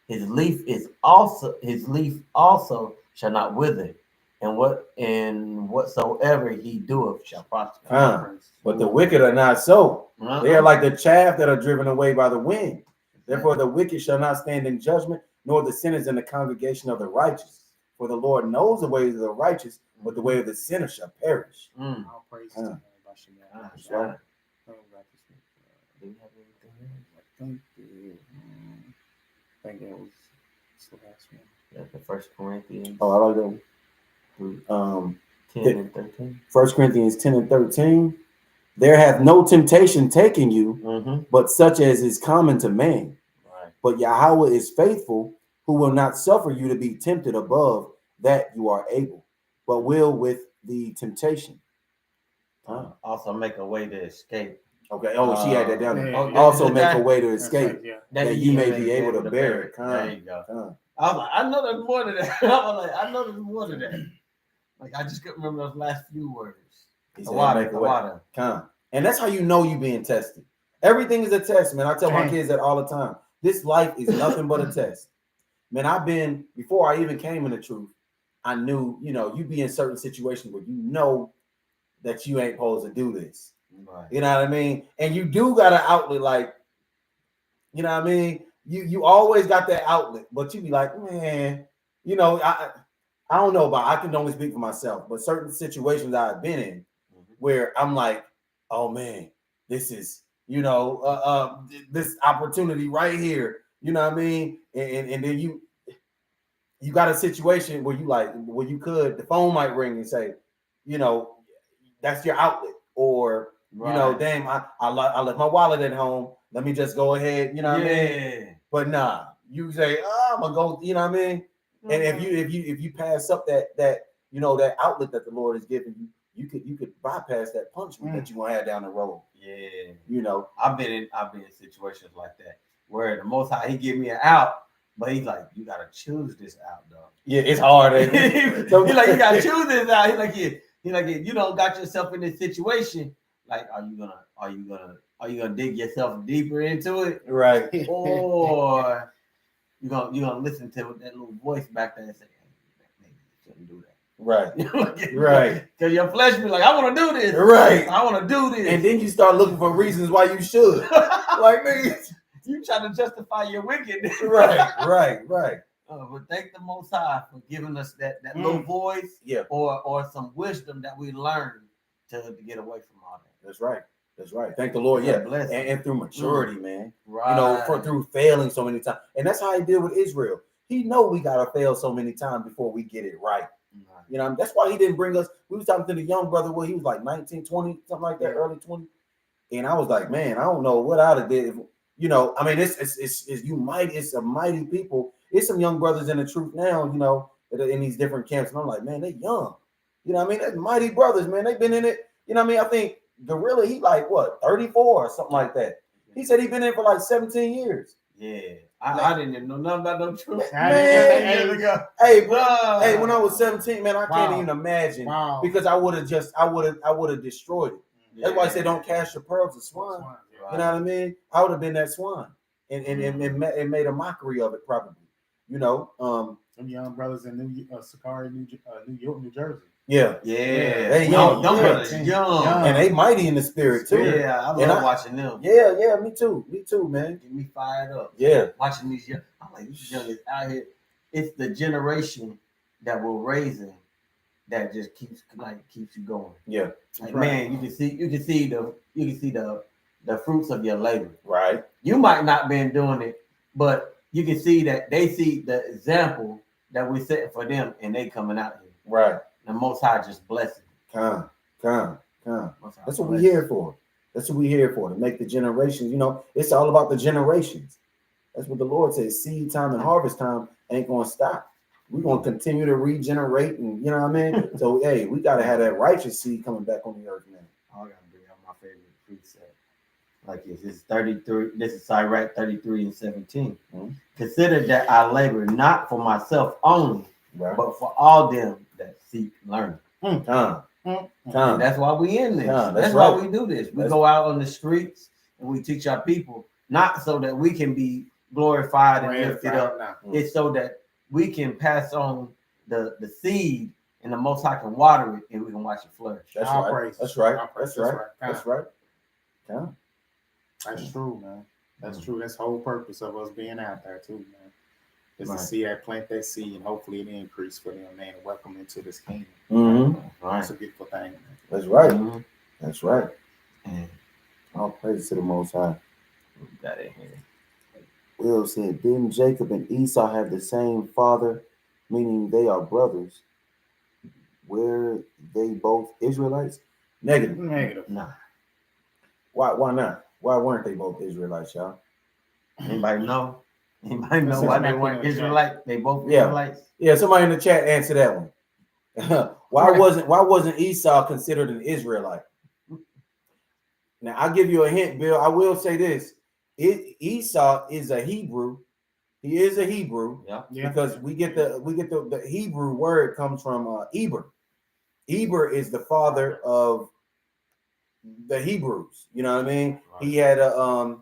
His leaf also shall not wither, and whatsoever he doeth shall prosper. But the wicked are not so. They are like the chaff that are driven away by the wind. Therefore the wicked shall not stand in judgment, nor the sinners in the congregation of the righteous. For the Lord knows the ways of the righteous, but the way of the sinner shall perish. All praise to God. That's right. I think that was the last one. Yeah, the 1 Corinthians. Oh, I like that. 10 and 13. 1 Corinthians 10 and 13. There hath no temptation taken you, but such as is common to man. Right. But Yahweh is faithful, who will not suffer you to be tempted above that you are able, but will with the temptation. Also make a way to escape. Okay. Oh, she had that down there. Yeah. Also That's make a that- way to That's escape, right, yeah. that you may be able to bear it. There you go. Come. I was like, I know there's more to that. I was like, I know there's more to that. Like I just couldn't remember those last few words. He The said, water, make a the way. water. Come. And that's how you know you being tested. Everything is a test, man. I tell my Dang. kids that all the time. This life is nothing but a test. Man, I've been, before I even came in the truth, I knew, you be in certain situations where you know that you ain't supposed to do this. Right. You know what I mean? And you do got an outlet, like, you know what I mean? You always got that outlet, but you be like, man, I don't know about, I can only speak for myself, but certain situations I've been in where I'm like, oh man, this is, this opportunity right here. You know what I mean? And then you got a situation where the phone might ring and say, that's your outlet, or Right. damn, I left my wallet at home. Let me just go ahead, what I mean? But nah, you say, I'm gonna go, you know what I mean? And if you pass up that outlet that the Lord has given you, you could bypass that punishment that you gonna have down the road. Yeah. I've been in situations like that where the Most High, He give me an out, but He's like, you gotta choose this out, dog. Yeah, it's hard. So He's like, you gotta choose this out. He's like, if you don't got yourself in this situation, like, are you gonna dig yourself deeper into it, right? Or you gonna listen to that little voice back there and say, hey, maybe you shouldn't do that. Right. Right. Because your flesh be like, I want to do this. Right. I want to do this. And then you start looking for reasons why you should. Like, nigga, you trying to justify your wickedness. Right. But thank the Most High for giving us that little voice, or some wisdom that we learned to get away from all that. That's right. Thank the Lord. Yeah. And through maturity, man. Right. Through failing so many times. And that's how He did with Israel. He know we gotta fail so many times before we get it right. That's why He didn't bring us. We was talking to the young brother where he was like 19, 20, something like that, early 20. And I was like, man, I don't know what I'd have did. I mean, it's a mighty people. It's some young brothers in the truth now, in these different camps. And I'm like, man, they young. They're mighty brothers, man. They've been in it. I think Gorilla, he like what, 34 or something like that. He said he been in it for like 17 years. Yeah. I didn't even know nothing about no truth. Man, hey, bro. Hey, when I was 17, man, I can't even imagine because I would have destroyed it. That's why I say don't cast your pearls to swine. You know what I mean? I would have been that swine and made a mockery of it, probably. Some young brothers in Sakari, New York, New Jersey. Yeah. They young. Them brothers young. And they mighty in the spirit too. Yeah, I love watching them. Yeah, me too, man. Get me fired up. Yeah. Watching these young. I'm like, these young is out here. It's the generation that we're raising that just keeps you going. Yeah. Like, man, you can see the fruits of your labor. Right. You might not been doing it, but you can see that they see the example that we're setting for them, and they coming out here. Right. The Most High just blessing. Come. That's what we're here for. To make the generations. It's all about the generations. That's what the Lord says. Seed time and harvest time ain't gonna stop. We're gonna continue to regenerate, and you know what I mean. So hey, we gotta have that righteous seed coming back on the earth, man. I gotta bring up my favorite precept. Like this is 33. This is Sirach 33 and 17. Mm-hmm. Consider that I labor not for myself only, but for all them that seek learning. And that's why we in this. That's why we do this. We go out on the streets and we teach our people, not so that we can be glorified and lifted up. It's so that we can pass on the seed, and the Most High can water it, and we can watch it flourish. That's right. That's right. That's true, man. That's true. That's the whole purpose of us being out there too, man. Is to see that, plant that seed, and hopefully it increase for them, man. Welcome into this kingdom. Mm-hmm. It's a beautiful thing, man. That's right. Mm-hmm. That's right. All praise to the Most High. Got it here. Will said, didn't Jacob and Esau have the same father, meaning they are brothers? Were they both Israelites? Negative. Nah. Why not? Why weren't they both Israelites, y'all? Anybody know? Anybody know That's why not they putting weren't in the chat. Israelite? They both Yeah. Israelites. Yeah, somebody in the chat answer that one. why Right. wasn't Esau considered an Israelite? Now I'll give you a hint, Bill. I will say this: Esau is a Hebrew. He is a Hebrew. Yeah. Because we get the Hebrew word comes from Eber. Eber is the father of the Hebrews. You know what I mean? Right. He had a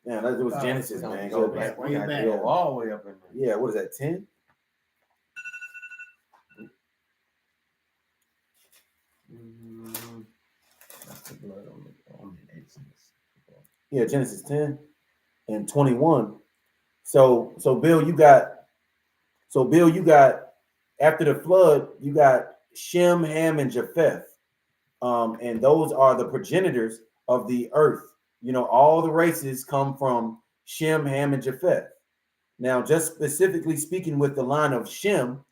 man, that was Oh, Genesis, We man. go Goodness. back. We Way got to back. go all the way up in there. Yeah, what is that? 10? That's the blood on the Exodus. Yeah, Genesis 10 and 21. So Bill, you got after the flood, you got Shem, Ham, and Japheth. And those are the progenitors of the earth. You know, all the races come from Shem, Ham, and Japheth. Now, just specifically speaking with the line of Shem,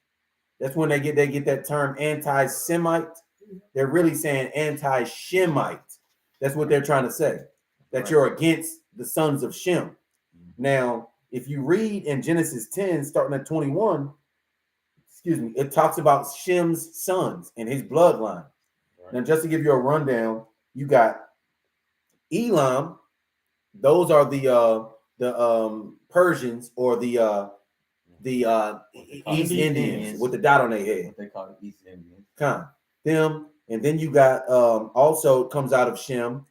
that's when they get that term anti-Semite. They're really saying anti-Shemite. That's what they're trying to say. That Right. you're against the sons of Shem. Now, if you read in Genesis 10, starting at 21, it talks about Shem's sons and his bloodline. Right. Now, just to give you a rundown, you got Elam. Those are the Persians or the East Indians with the dot on their head. What they call the East Indians. Them, and then you got also comes out of Shem.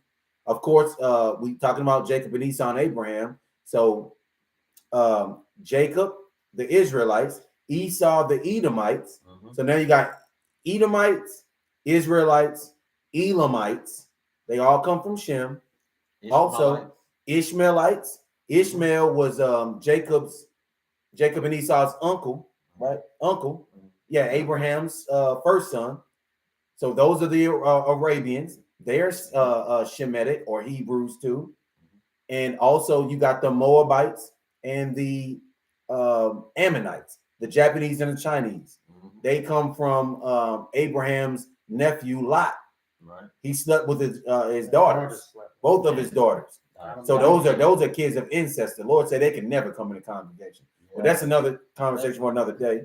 Of course, we talking about Jacob and Esau and Abraham. So Jacob, the Israelites, Esau, the Edomites. So now you got Edomites, Israelites, Elamites. They all come from Shem. Also, Ishmaelites. Ishmael was Jacob and Esau's uncle, right? Uncle. Yeah, Abraham's first son. So those are the Arabians. They're Shemitic or Hebrews too. And also you got the Moabites and the Ammonites, the Japanese and the Chinese. They come from Abraham's nephew Lot. Right. He slept with his daughters, both of his daughters. So those are kids of incest. The Lord said they can never come in the congregation. But that's another conversation for another day.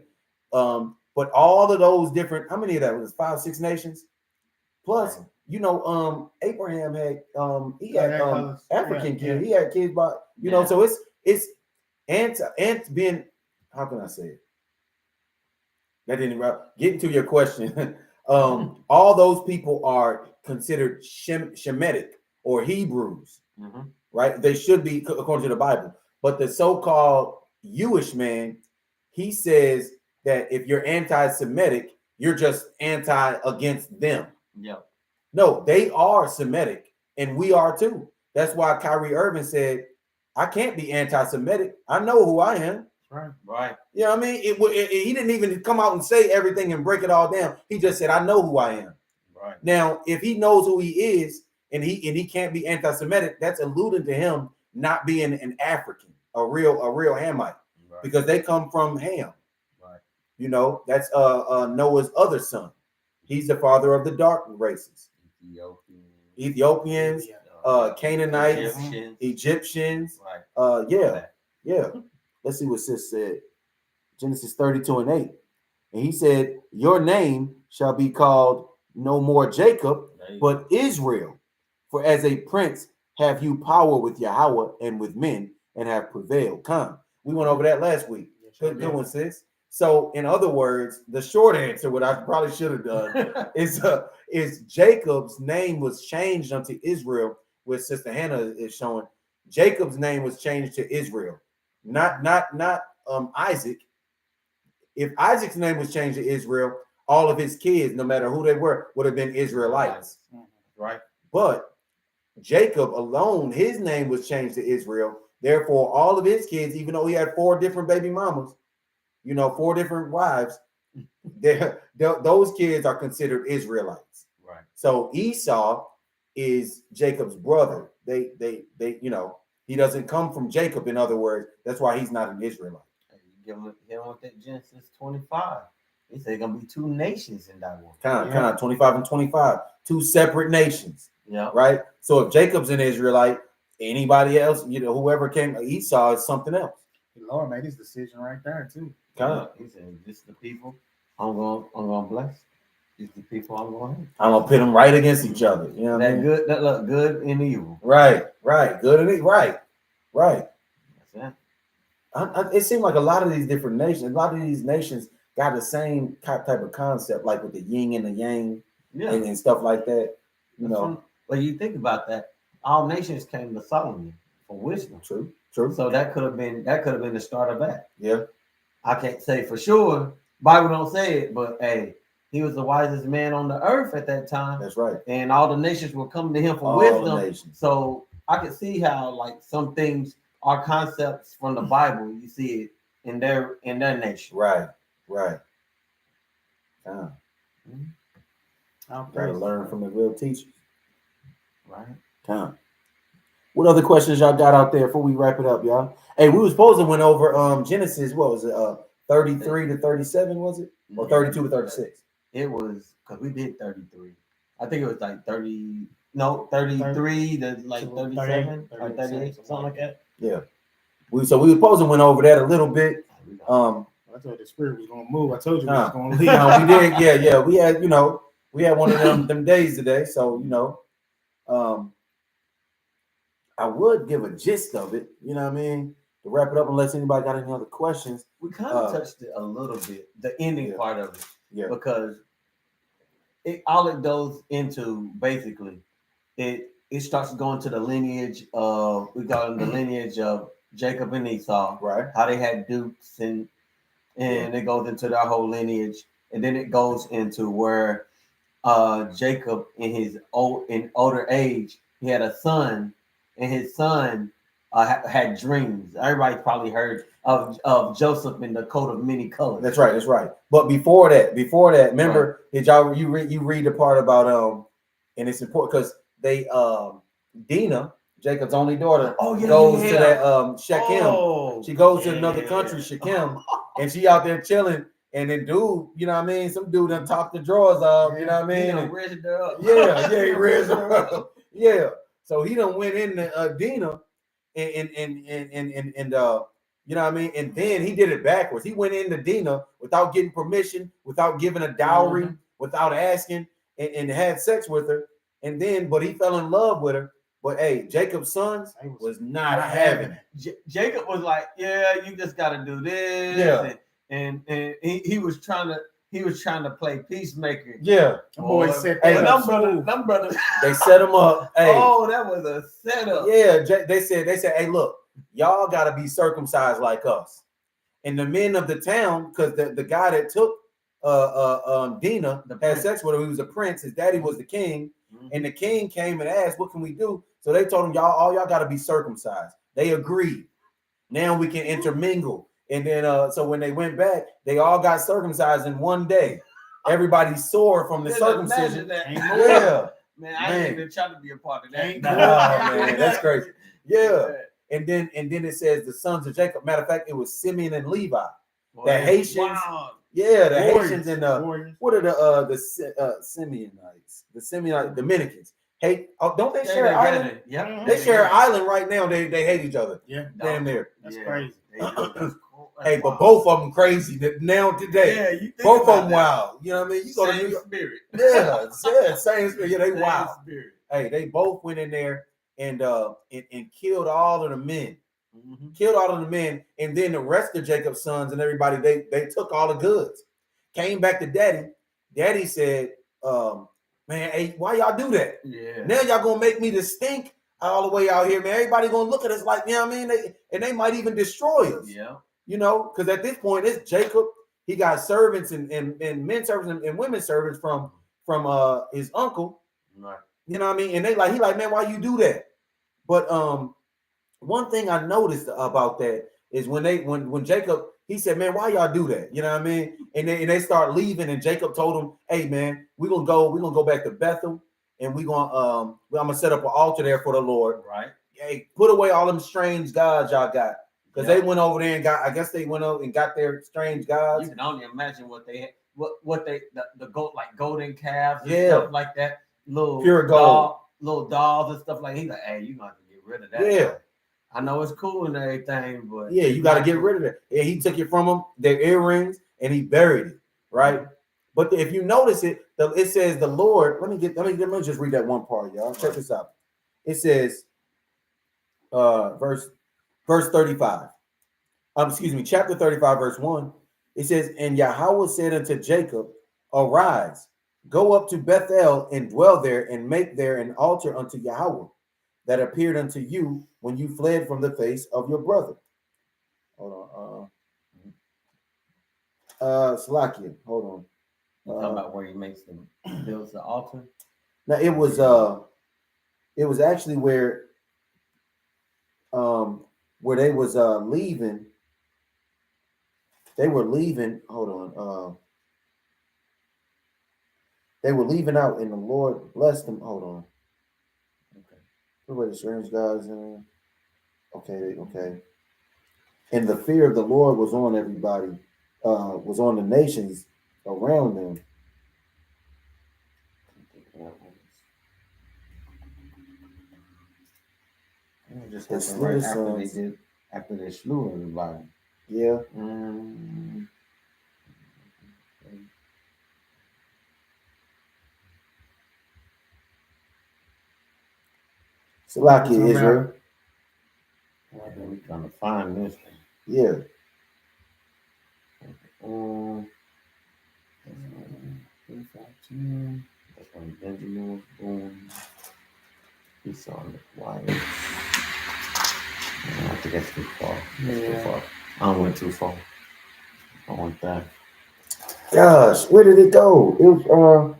But all of those different, how many of that was 5, 6 nations? Plus, you know, Abraham had he had African kids. He had kids by know, so it's being, how can I say it? That didn't get into your question. All those people are considered Shemitic or Hebrews, right? They should be according to the Bible. But the so-called Jewish man, he says that if you're anti-Semitic, you're just against them. Yeah. No, they are Semitic, and we are too. That's why Kyrie Irving said, "I can't be anti-Semitic. I know who I am." Right. You know what I mean? He didn't even come out and say everything and break it all down. He just said, "I know who I am." Right. Now, if he knows who he is and he can't be anti-Semitic, that's alluding to him not being an African, a real Hamite, because they come from Ham. Right. You know, that's Noah's other son. He's the father of the dark races. Ethiopians, Canaanites, Egyptians. Right. Yeah. Let's see what sis said. Genesis 32:8. And he said, "Your name shall be called no more Jacob, but Israel. For as a prince have you power with Yahweh and with men, and have prevailed." We went over that last week. Good one, sis. So, in other words, the short answer, what I probably should have done, is Jacob's name was changed unto Israel, which Sister Hannah is showing. Jacob's name was changed to Israel, not Isaac. If Isaac's name was changed to Israel, all of his kids, no matter who they were, would have been Israelites. Right. But Jacob alone, his name was changed to Israel. Therefore, all of his kids, even though he had 4 different baby mamas, 4 different wives, those kids are considered Israelites. Right. So Esau is Jacob's brother. They he doesn't come from Jacob. In other words, that's why he's not an Israelite. Give him with that Genesis 25. He said gonna be 2 nations in that one. 25 and 25, 2 separate nations. Yeah. Right. So if Jacob's an Israelite, anybody else, whoever came, Esau is something else. The Lord made his decision right there too. He said, "This is the people I'm gonna bless. These the people I'm gonna hate. I'm gonna pit them right against each other. You know what I That mean? good, that look good and evil. Right. Good and evil. Right. That's it. It seemed like a lot of these different nations, a lot of these nations got the same type of concept, like with the yin and the yang Yeah. and stuff like that. You know, But you think about that, all nations came to Solomon for wisdom. true. So that could have been the start of that. Yeah. I can't say for sure. Bible don't say it, but hey, he was the wisest man on the earth at that time. That's right. And all the nations were coming to him for All wisdom. the nations. So I can see how like some things are concepts from the Bible. You see it in their nation. Right. I'll Gotta learn from the real teachers. Right. What other questions y'all got out there before we wrap it up, y'all? Hey, we was supposed to went over Genesis. What was it? 33 to 37, was it? Or 32 to 36? It was because we did 33. I think it was like 30. No, 33 to like 37 or 38, something like that. Yeah. We was supposed to went over that a little bit. I told the spirit was gonna move. I told you we was gonna leave. We did. Yeah. We had one of them days today. So I would give a gist of it. You know what I mean? To wrap it up, unless anybody got any other questions. We kind of touched it a little bit, the ending part of it. Yeah. Because all it goes into basically, it starts going to the lineage of Jacob and Esau, right? How they had dukes and it goes into their whole lineage, and then it goes into where Jacob in older age, he had a son, and his son had dreams. Everybody probably heard of Joseph in the coat of many colors. That's right. But before that, remember, did y'all you read the part about and it's important because they Dinah, Jacob's only daughter, goes to that Shechem. She goes to another country, Shechem, and she out there chilling. And then dude, you know what I mean? Some dude done talked the drawers off, you know what I mean? He raised her up. He raised her up. Yeah. So he done went into Dinah and you know what I mean? And then he did it backwards. He went into Dinah without getting permission, without giving a dowry, without asking, and had sex with her. And then, but he fell in love with her. But hey, Jacob's sons was not having it. Jacob was like, "Yeah, you just got to do this." Yeah. And he was trying to play peacemaker. Yeah. Boy said, "Hey, them brothers, they set him up. Hey, that was a setup." Yeah, they said, "Hey, look, y'all got to be circumcised like us." And the men of the town, because the guy that took Dinah had sex with her, he was a prince. His daddy was the king, and the king came and asked, "What can we do?" So they told him, y'all got to be circumcised. They agreed. Now we can intermingle. And then, so when they went back, they all got circumcised in one day. Everybody sore from the circumcision. Yeah, man, I ain't even trying to be a part of that. Man, that's crazy. Yeah. And then it says the sons of Jacob. Matter of fact, it was Simeon and Levi. The Haitians. Wow. Yeah, the Haitians and what are the Simeonites? The Simeonite Dominicans. Hey, don't they share an island? Yeah, they share an island right now. They hate each other. Yeah, damn near. That's crazy. Hey, but both of them crazy now today. Yeah, both of them wild. You know what I mean? You go to New York. Spirit. Yeah, same spirit. Yeah, they same wild. Spirit. Hey, they both went in there and killed all of the men. Killed all of the men, and then the rest of Jacob's sons and everybody, they took all the goods. Came back to daddy. Daddy said, man, hey, why y'all do that? Yeah. Now y'all gonna make me to stink all the way out here, man. Everybody gonna look at us like, you know what I mean? They might even destroy us. Yeah. You know, because at this point it's Jacob. He got servants and men servants and women servants from his uncle. Right. You know what I mean? And he like, man, why you do that? But one thing I noticed about that is when Jacob, he said, man, why y'all do that? You know what I mean? And they start leaving, and Jacob told him, hey man, we're gonna go back to Bethel, and I'm gonna set up an altar there for the Lord. Right. Hey, put away all them strange gods y'all got. Because they went over there and got their strange gods. You can only imagine what they had, what they the goat, like golden calves and stuff like that. Little pure gold. Little dolls and stuff like that. He's like, hey, you gonna have to get rid of that. Yeah. I know it's cool and everything, but Yeah, you got to get rid of it. Yeah, he took it from them, their earrings, and he buried it, right? But if you notice it, it says the Lord. Let me just read that one part, y'all. Check this out. It says, verse 35. Excuse me, chapter 35, verse 1. It says, and Yahweh said unto Jacob, arise, go up to Bethel and dwell there, and make there an altar unto Yahweh that appeared unto you when you fled from the face of your brother. Hold on. Slakia, hold on. You talking about where he makes them builds the altar? Now it was actually where they was leaving. They were leaving. Hold on. They were leaving out, and the Lord blessed them. Hold on. Okay. Where the strange guys? Okay. And the fear of the Lord was on everybody. Was on the nations around them. Just happened right after they slew everybody. Yeah. Salakia, Israel. We're trying to find this thing. Yeah. That's when Benjamin was born. He saw the wire. I think that's too far. Too far. I went too far. I want that. Gosh, where did it go? It was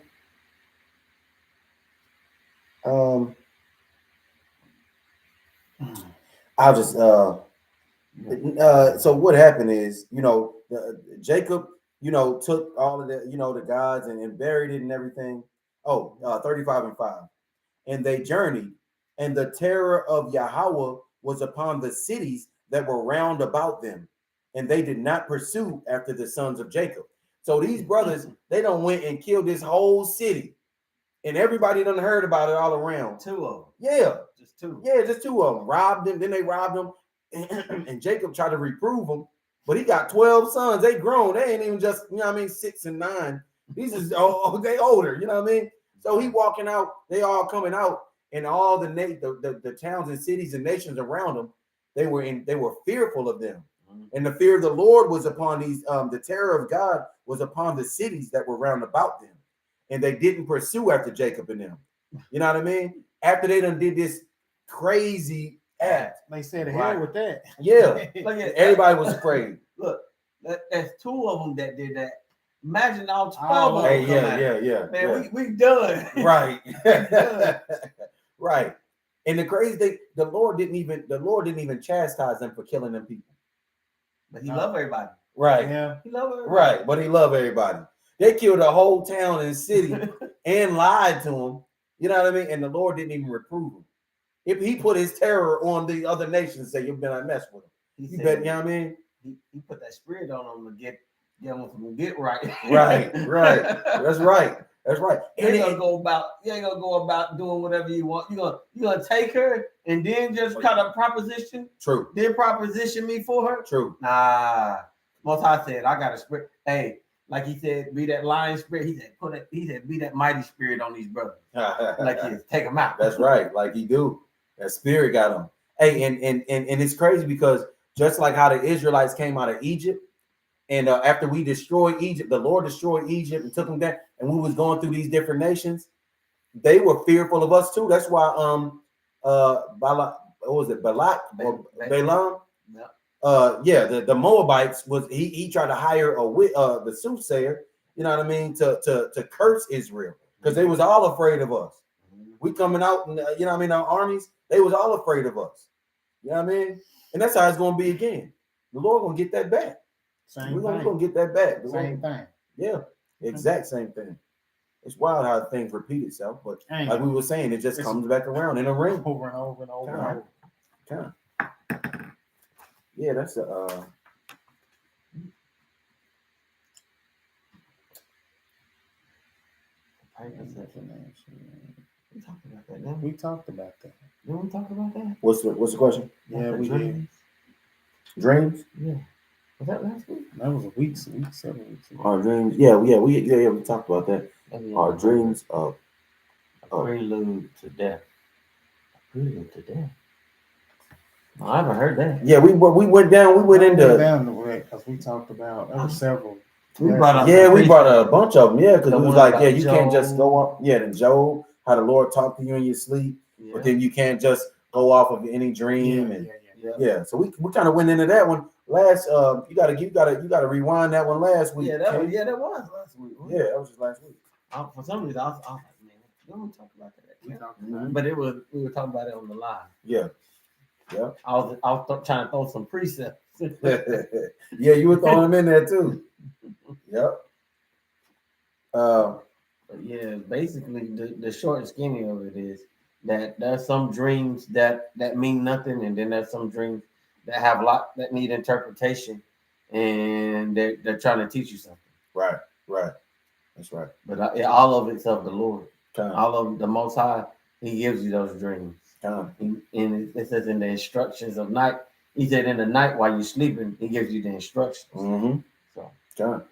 I'll just so what happened is, Jacob, took all of the, the gods and buried it and everything. 35 and 5. And they journeyed, and the terror of Yahweh was upon the cities that were round about them, and they did not pursue after the sons of Jacob. So these brothers, they done went and killed this whole city, and everybody done heard about it all around. 2 of them. Yeah. Just 2. Yeah, just 2 of them. Robbed them, then they robbed them, and Jacob tried to reprove them, but he got 12 sons. They grown. They ain't even just, 6 and 9. These is they older, you know what I mean? So he walking out, they all coming out, and all the towns and cities and nations around them, they were fearful of them. And the fear of the Lord was upon these, the terror of God was upon the cities that were round about them. And they didn't pursue after Jacob and them. You know what I mean? After they done did this crazy act. They said, hell with that. Yeah. Everybody was afraid. Look, that's 2 of them that did that. Imagine all 12 of them. Hey, yeah. Man, we done. Right. Right. And the crazy thing, the Lord didn't even chastise them for killing them people. But he loved everybody. Right. Yeah. He loved everybody. Right. But he loved everybody. They killed a whole town and city and lied to them. You know what I mean? And the Lord didn't even reprove them. If he put his terror on the other nations and say, you better not mess with them. You know what I mean? He put that spirit on them to get them to get right. Right. That's right. You ain't gonna go about doing whatever you want. You're gonna take her and then just kind of proposition. True. Then proposition me for her. True. Nah. Most High said, I got a spirit. Hey, like he said, be that lion spirit. He said, be that mighty spirit on these brothers. Like he is, take them out. That's right. Like he do. That spirit got them. Hey, and it's crazy because just like how the Israelites came out of Egypt, and after we destroyed Egypt, the Lord destroyed Egypt and took them down, and we was going through these different nations, they were fearful of us too. That's why Balak, what was it, Balak or Balaam? The Moabites was he tried to hire the soothsayer, you know what I mean, to curse Israel because they was all afraid of us. We coming out, and you know what I mean, our armies, they was all afraid of us. You know what I mean? And that's how it's gonna be again. The Lord gonna get that back. We're gonna get that back. Same thing. Yeah, exact same thing. It's wild how things repeat itself, but like we were saying, it just comes back around in a ring. Over and over and over. Kind of. Yeah, that's a We talked about that. Didn't We talked about that. we talk about that? What's the question? Yeah, About the we did. dreams? Dreams? Yeah. Was that last week? That was a week, 7 weeks ago. Our dreams. Yeah, we talked about that. Maybe Our I dreams of prelude to death. Prelude to death. No, I haven't heard that. yeah, we went down. We went into down the way because we talked about there were several. We brought up yeah, some we brought precepts. a bunch of them. Yeah, because The we was one like, about yeah, you can't just go Job. off. Yeah, the Job, how the Lord talked to you in your sleep, Yeah. but then you can't just go off of any dream. Yeah, and yeah. yeah, so we kind of went into that one last. You gotta rewind that one last week. Yeah, that was, Ken. yeah, that was last week. wasn't Yeah, it? that was just last week. For some reason, I was like, man, you don't talk about that. We Yeah. talked about it. But we were talking about it on the live. Yeah, I was trying to throw some precepts. yeah, you were throwing them in there too. Yep. But yeah, basically the short and skinny of it is that there's some dreams that mean nothing, and then there's some dreams that have a lot that need interpretation, and they're trying to teach you something. Right. That's right. But all of it's of the Lord. Time. All of the Most High, He gives you those dreams. Time. And it says in the instructions of night, He said in the night while you're sleeping, He gives you the instructions. Mm-hmm. So, Time.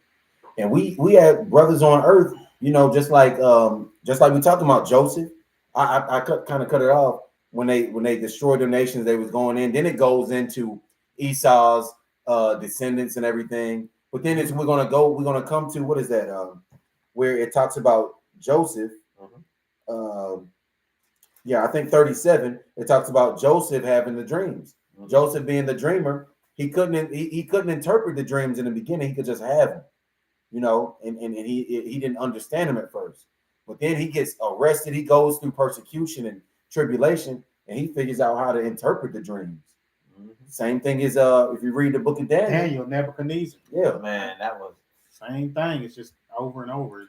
And we had brothers on earth, just like we talked about Joseph. I kind of cut it off when they destroyed the nations they was going in. Then it goes into Esau's descendants and everything. But then we're gonna come to what is that? Where it talks about Joseph. I think 37. It talks about Joseph having the dreams. Mm-hmm. Joseph being the dreamer, he couldn't interpret the dreams in the beginning. He could just have them. And he didn't understand him at first, but then he gets arrested. He goes through persecution and tribulation, and he figures out how to interpret the dreams. Mm-hmm. Same thing is if you read the book of Daniel, Nebuchadnezzar. Yeah, man, that was same thing. It's just over and over.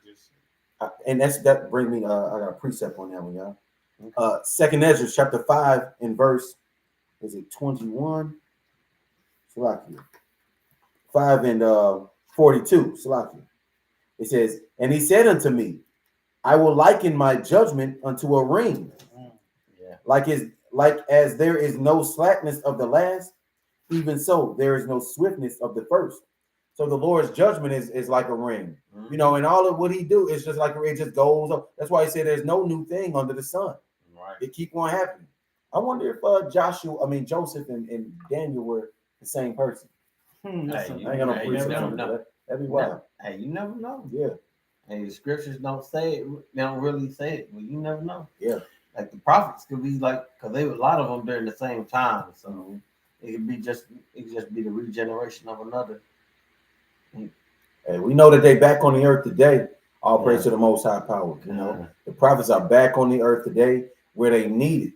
And that brings me. I got a precept on that one, y'all. Okay. Second Ezra chapter 5 and verse, is it 21? Salakia. 5 and 42, Salakia. It says, and he said unto me, I will liken my judgment unto a ring. Yeah. Like as there is no slackness of the last, even so there is no swiftness of the first. So the Lord's judgment is like a ring. Mm-hmm. And all of what he do is just like it just goes up. That's why he said there's no new thing under the sun. Right. It keep on happening. I wonder if Joseph and Daniel were the same person. I ain't got no precept on that. That'd be wild. Hey, you never know. Yeah. Hey, the scriptures don't say it. They don't really say it, but you never know. Yeah. Like the prophets could be like, because they were a lot of them during the same time, so it could just be the regeneration of another. Hey, we know that they back on the earth today. All praise to the Most High power. The prophets are back on the earth today where they need it.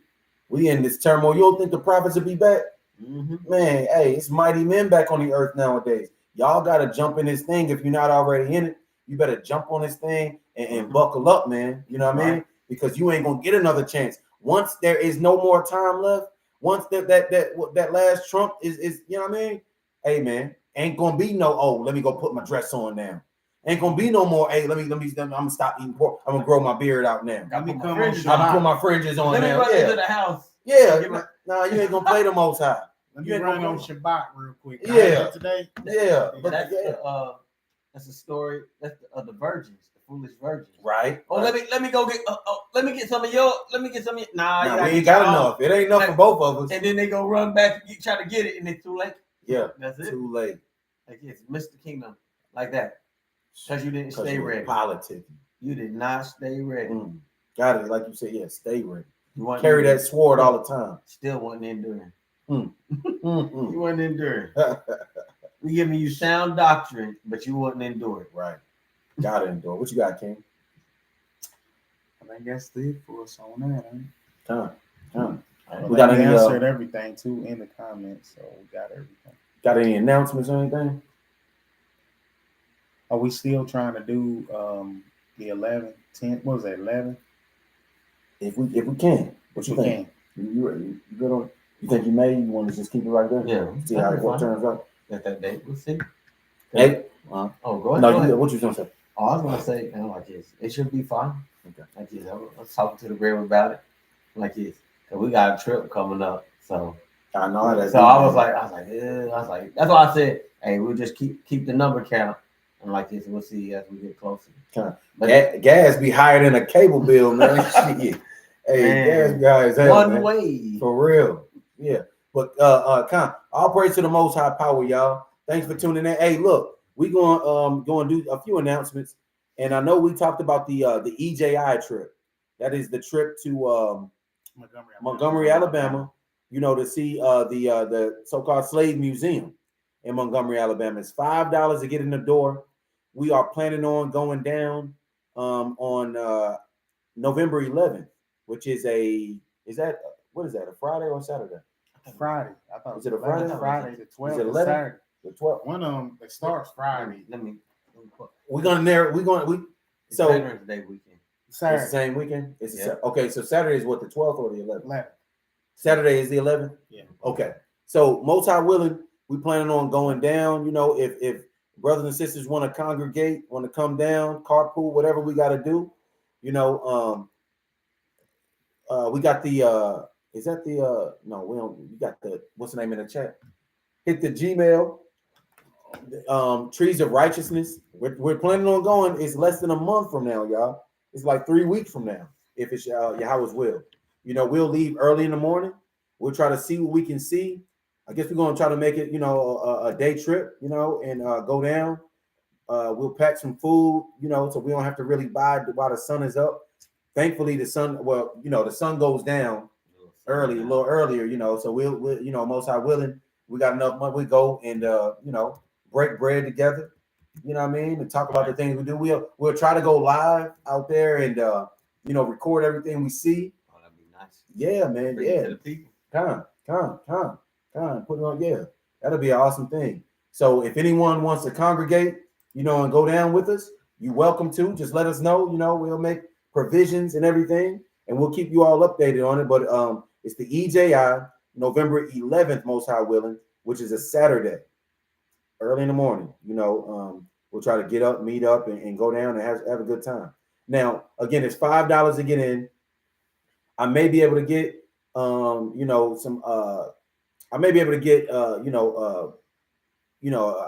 We in this turmoil. You don't think the prophets will be back? Mm-hmm. Man, hey, it's mighty men back on the earth nowadays. Y'all got to jump in this thing. If you're not already in it, you better jump on this thing and buckle up, man. You know what I mean? Because you ain't going to get another chance. Once there is no more time left, once that last trump is, you know what I mean? Hey, man, ain't going to be no, let me go put my dress on now. Ain't going to be no more, hey, I'm going to stop eating pork. I'm going to grow my beard out now. I'm going to put my fringes on now. Let me run into the house. Yeah. No, you ain't going to play the Most High. Let me run on Shabbat real quick. Yeah. Today. Yeah. But that's a story. That's the virgins, the foolish virgins. Right. Oh, right. let me go get. Let me get some of your. Let me get some of your. Nah, we ain't got enough. It ain't enough for both of us. And then they go run back and try to get it, and it's too late. Yeah. That's it. Too late. Like it's Mr. Kingdom, like that. Because you didn't stay ready. Politicking. You did not stay ready. Got it. Like you said, yeah, stay ready. You carry that sword all the time. Still wasn't enduring. You wasn't enduring. We giving you sound doctrine, but you wasn't enduring. Right. Gotta endure. What you got, King? I think that's it for us on that. Time. We got answered everything too in the comments, so we got everything. Got any announcements or anything? Are we still trying to do the 11, 10? What was that, 11? If we can, what you think? You good on? You think you may? You want to just keep it right there? Yeah. See how it turns out. At that date, we'll see. Hey. Go ahead. No, go ahead. What you gonna say? Oh, I was gonna say, like this, it should be fun. Okay. Like this, I was talking to the Grave about it. Like this, cause we got a trip coming up. So I know that. So I was like, yeah. I was like, that's why I said, hey, we'll just keep the number count. And like this, we'll see as we get closer. But gas be higher than a cable bill, man. Shit. Hey, Man, gas be high as hell, one man. way. For real. Yeah. But all praise to the most high power, y'all. Thanks for tuning in. Hey, look, we going to do a few announcements. And I know we talked about the EJI trip. That is the trip to Montgomery, Alabama. You know, to see the so-called slave museum in Montgomery, Alabama. It's $5 to get in the door. We are planning on going down on November 11th, which is a Friday or Saturday? Friday. I thought Is it a Friday? Friday the 12th. Is it Is 11? Saturday. The 12th. One of them it starts Friday. Let me We're gonna narrow. So Veterans Day weekend. Saturday. it's the same weekend. It's Yeah. Okay. So Saturday is what, the 12th or the 11th? 11th. Saturday is the 11th. Yeah. Okay. So most high willing, we planning on going down. You know, if brothers and sisters want to congregate, want to come down, carpool, whatever we got to do. You know, we got the is that the no, we don't. You got the, what's the name in the chat? Hit the Gmail. Trees of Righteousness. We're planning on going. It's less than a month from now, y'all. It's like 3 weeks from now, if it's Yahweh's will. You know, we'll leave early in the morning. We'll try to see what we can see. I guess we're gonna try to make it, you know, a day trip, you know, and go down. We'll pack some food, you know, so we don't have to really buy while the sun is up. Thankfully, the sun, well, you know, the sun goes down early, a little earlier, you know. So we'll you know, most high willing, we got enough money. We go and you know, break bread together. You know what I mean? And talk about the things we do. We'll try to go live out there and you know, record everything we see. Oh, that'd be nice. Yeah, man. Bring it to the people. Put it on. Yeah, that'll be an awesome thing. So if anyone wants to congregate, you know, and go down with us, you're welcome to. Just let us know. You know, we'll make provisions and everything, and we'll keep you all updated on it. But it's the EJI, November 11th, most high willing, which is a Saturday, early in the morning. You know, we'll try to get up, meet up, and go down and have a good time. Now, again, it's $5 to get in. I may be able to get you know, some I may be able to get you know,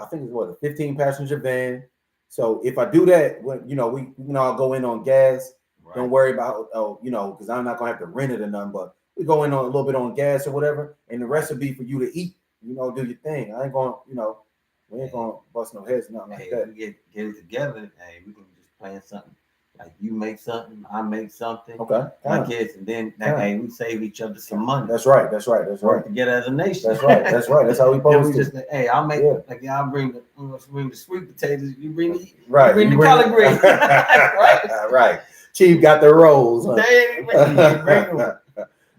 I think it's what, a 15 passenger van. So if I do that, when, you know, we can all go in on gas. Right. Don't worry about you know, because I'm not gonna have to rent it or nothing, but we go in on a little bit on gas or whatever, and the rest will be for you to eat. You know, do your thing. I ain't gonna, you know, we ain't gonna bust no heads, nothing like that. We get it together. Hey, we can just plan something. Like you make something, I make something. Okay. Like this, and then hey, we save each other some money. That's right. Work together as a nation. That's right. That's how we supposed to. Just hey, I'll make I'll bring the sweet potatoes. You bring the right. You bring the collard greens. right. Right. Chief got the rolls. Huh? Bring them.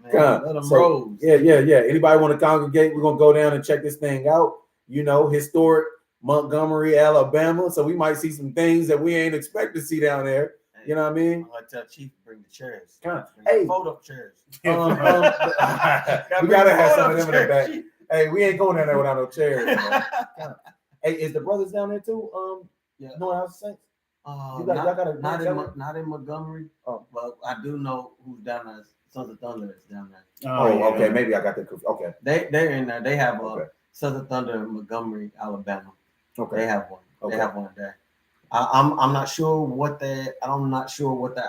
Man, let them rolls. Yeah. Anybody want to congregate? We're gonna go down and check this thing out. You know, historic Montgomery, Alabama. So we might see some things that we ain't expect to see down there. You know what I mean? I tell Chief bring the chairs. Hey, fold-up chairs. We gotta have some of them in the back. Hey, we ain't going down there without no chairs. Hey, is the brothers down there too? Yeah. No one else saying? Not in Montgomery. Oh, but I do know who's down there. Sons of Thunder is down there. Okay. Maybe I got that. Okay. They're in there. They have Sons of Thunder in Montgomery, Alabama. Okay. They have one. Okay. They have one there. I'm not sure what their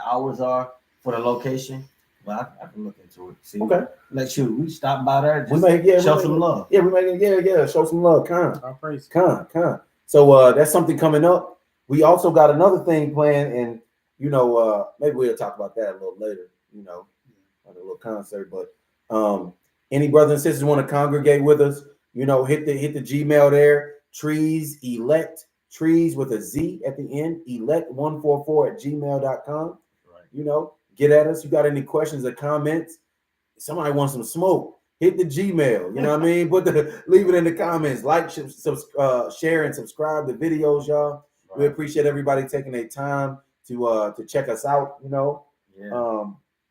hours are for the location, but I can look into it. See. Okay. Like shoot, we stop by there. Just show some love. Yeah, we make it. Show some love. Praise. So that's something coming up. We also got another thing planned, and you know, maybe we'll talk about that a little later. You know, like a little concert. But any brothers and sisters want to congregate with us, you know, hit the Gmail there. Trees with a Z at the end, elect144@gmail.com. Right. You know, get at us. You got any questions or comments? Somebody wants some smoke, hit the Gmail. You know what I mean? Leave it in the comments. Like, share, and subscribe to videos, y'all. Right. We appreciate everybody taking their time to check us out. You know,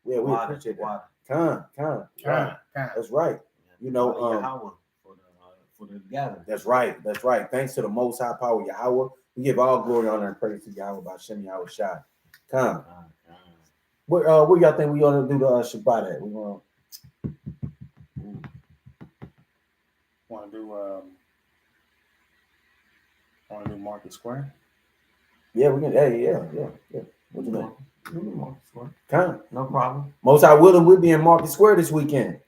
we appreciate that. Con. That's right. You know, for the gathering. That's right. Thanks to the Most High Power Yahweh We give all glory, honor, and praise to Yahweh by Shem Yahweh Shai. Come. Con. Where y'all think we gonna do the Shabbat at? We gonna Want to do Market Square? yeah, we can. Hey, yeah. What you think? Come. No problem. Most I will, we'll be in Market Square this weekend.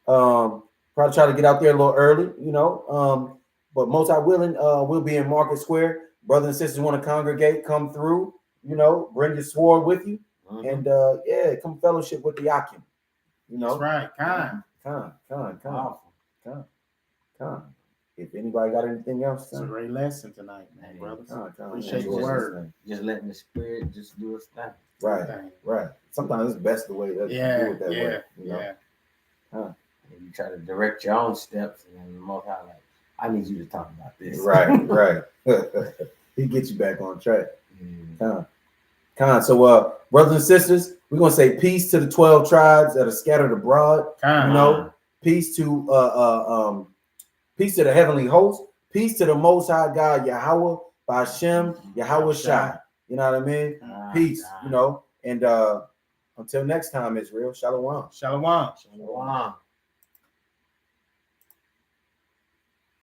Probably try to get out there a little early, you know. But most I willing, we'll be in Market Square. Brothers and sisters want to congregate, come through, you know, bring your sword with you, and yeah, come fellowship with the Yakim. You know, That's right. Come. If anybody got anything else, It's a great lesson tonight, man, brothers. Appreciate the the word. Just letting the spirit just do its thing. Right. Sometimes it's best the way that you do it that way. You know? And you try to direct your own steps, and then the Most High, like, I need you to talk about this. Right. He gets you back on track. So, brothers and sisters, we're gonna say peace to the 12 tribes that are scattered abroad. You know, peace to peace to the heavenly host, peace to the Most High God Yahweh by Shem Yahweh Shai. You know what I mean? Peace. You know, and until next time, Israel. Shalom. Shalom. Shalom.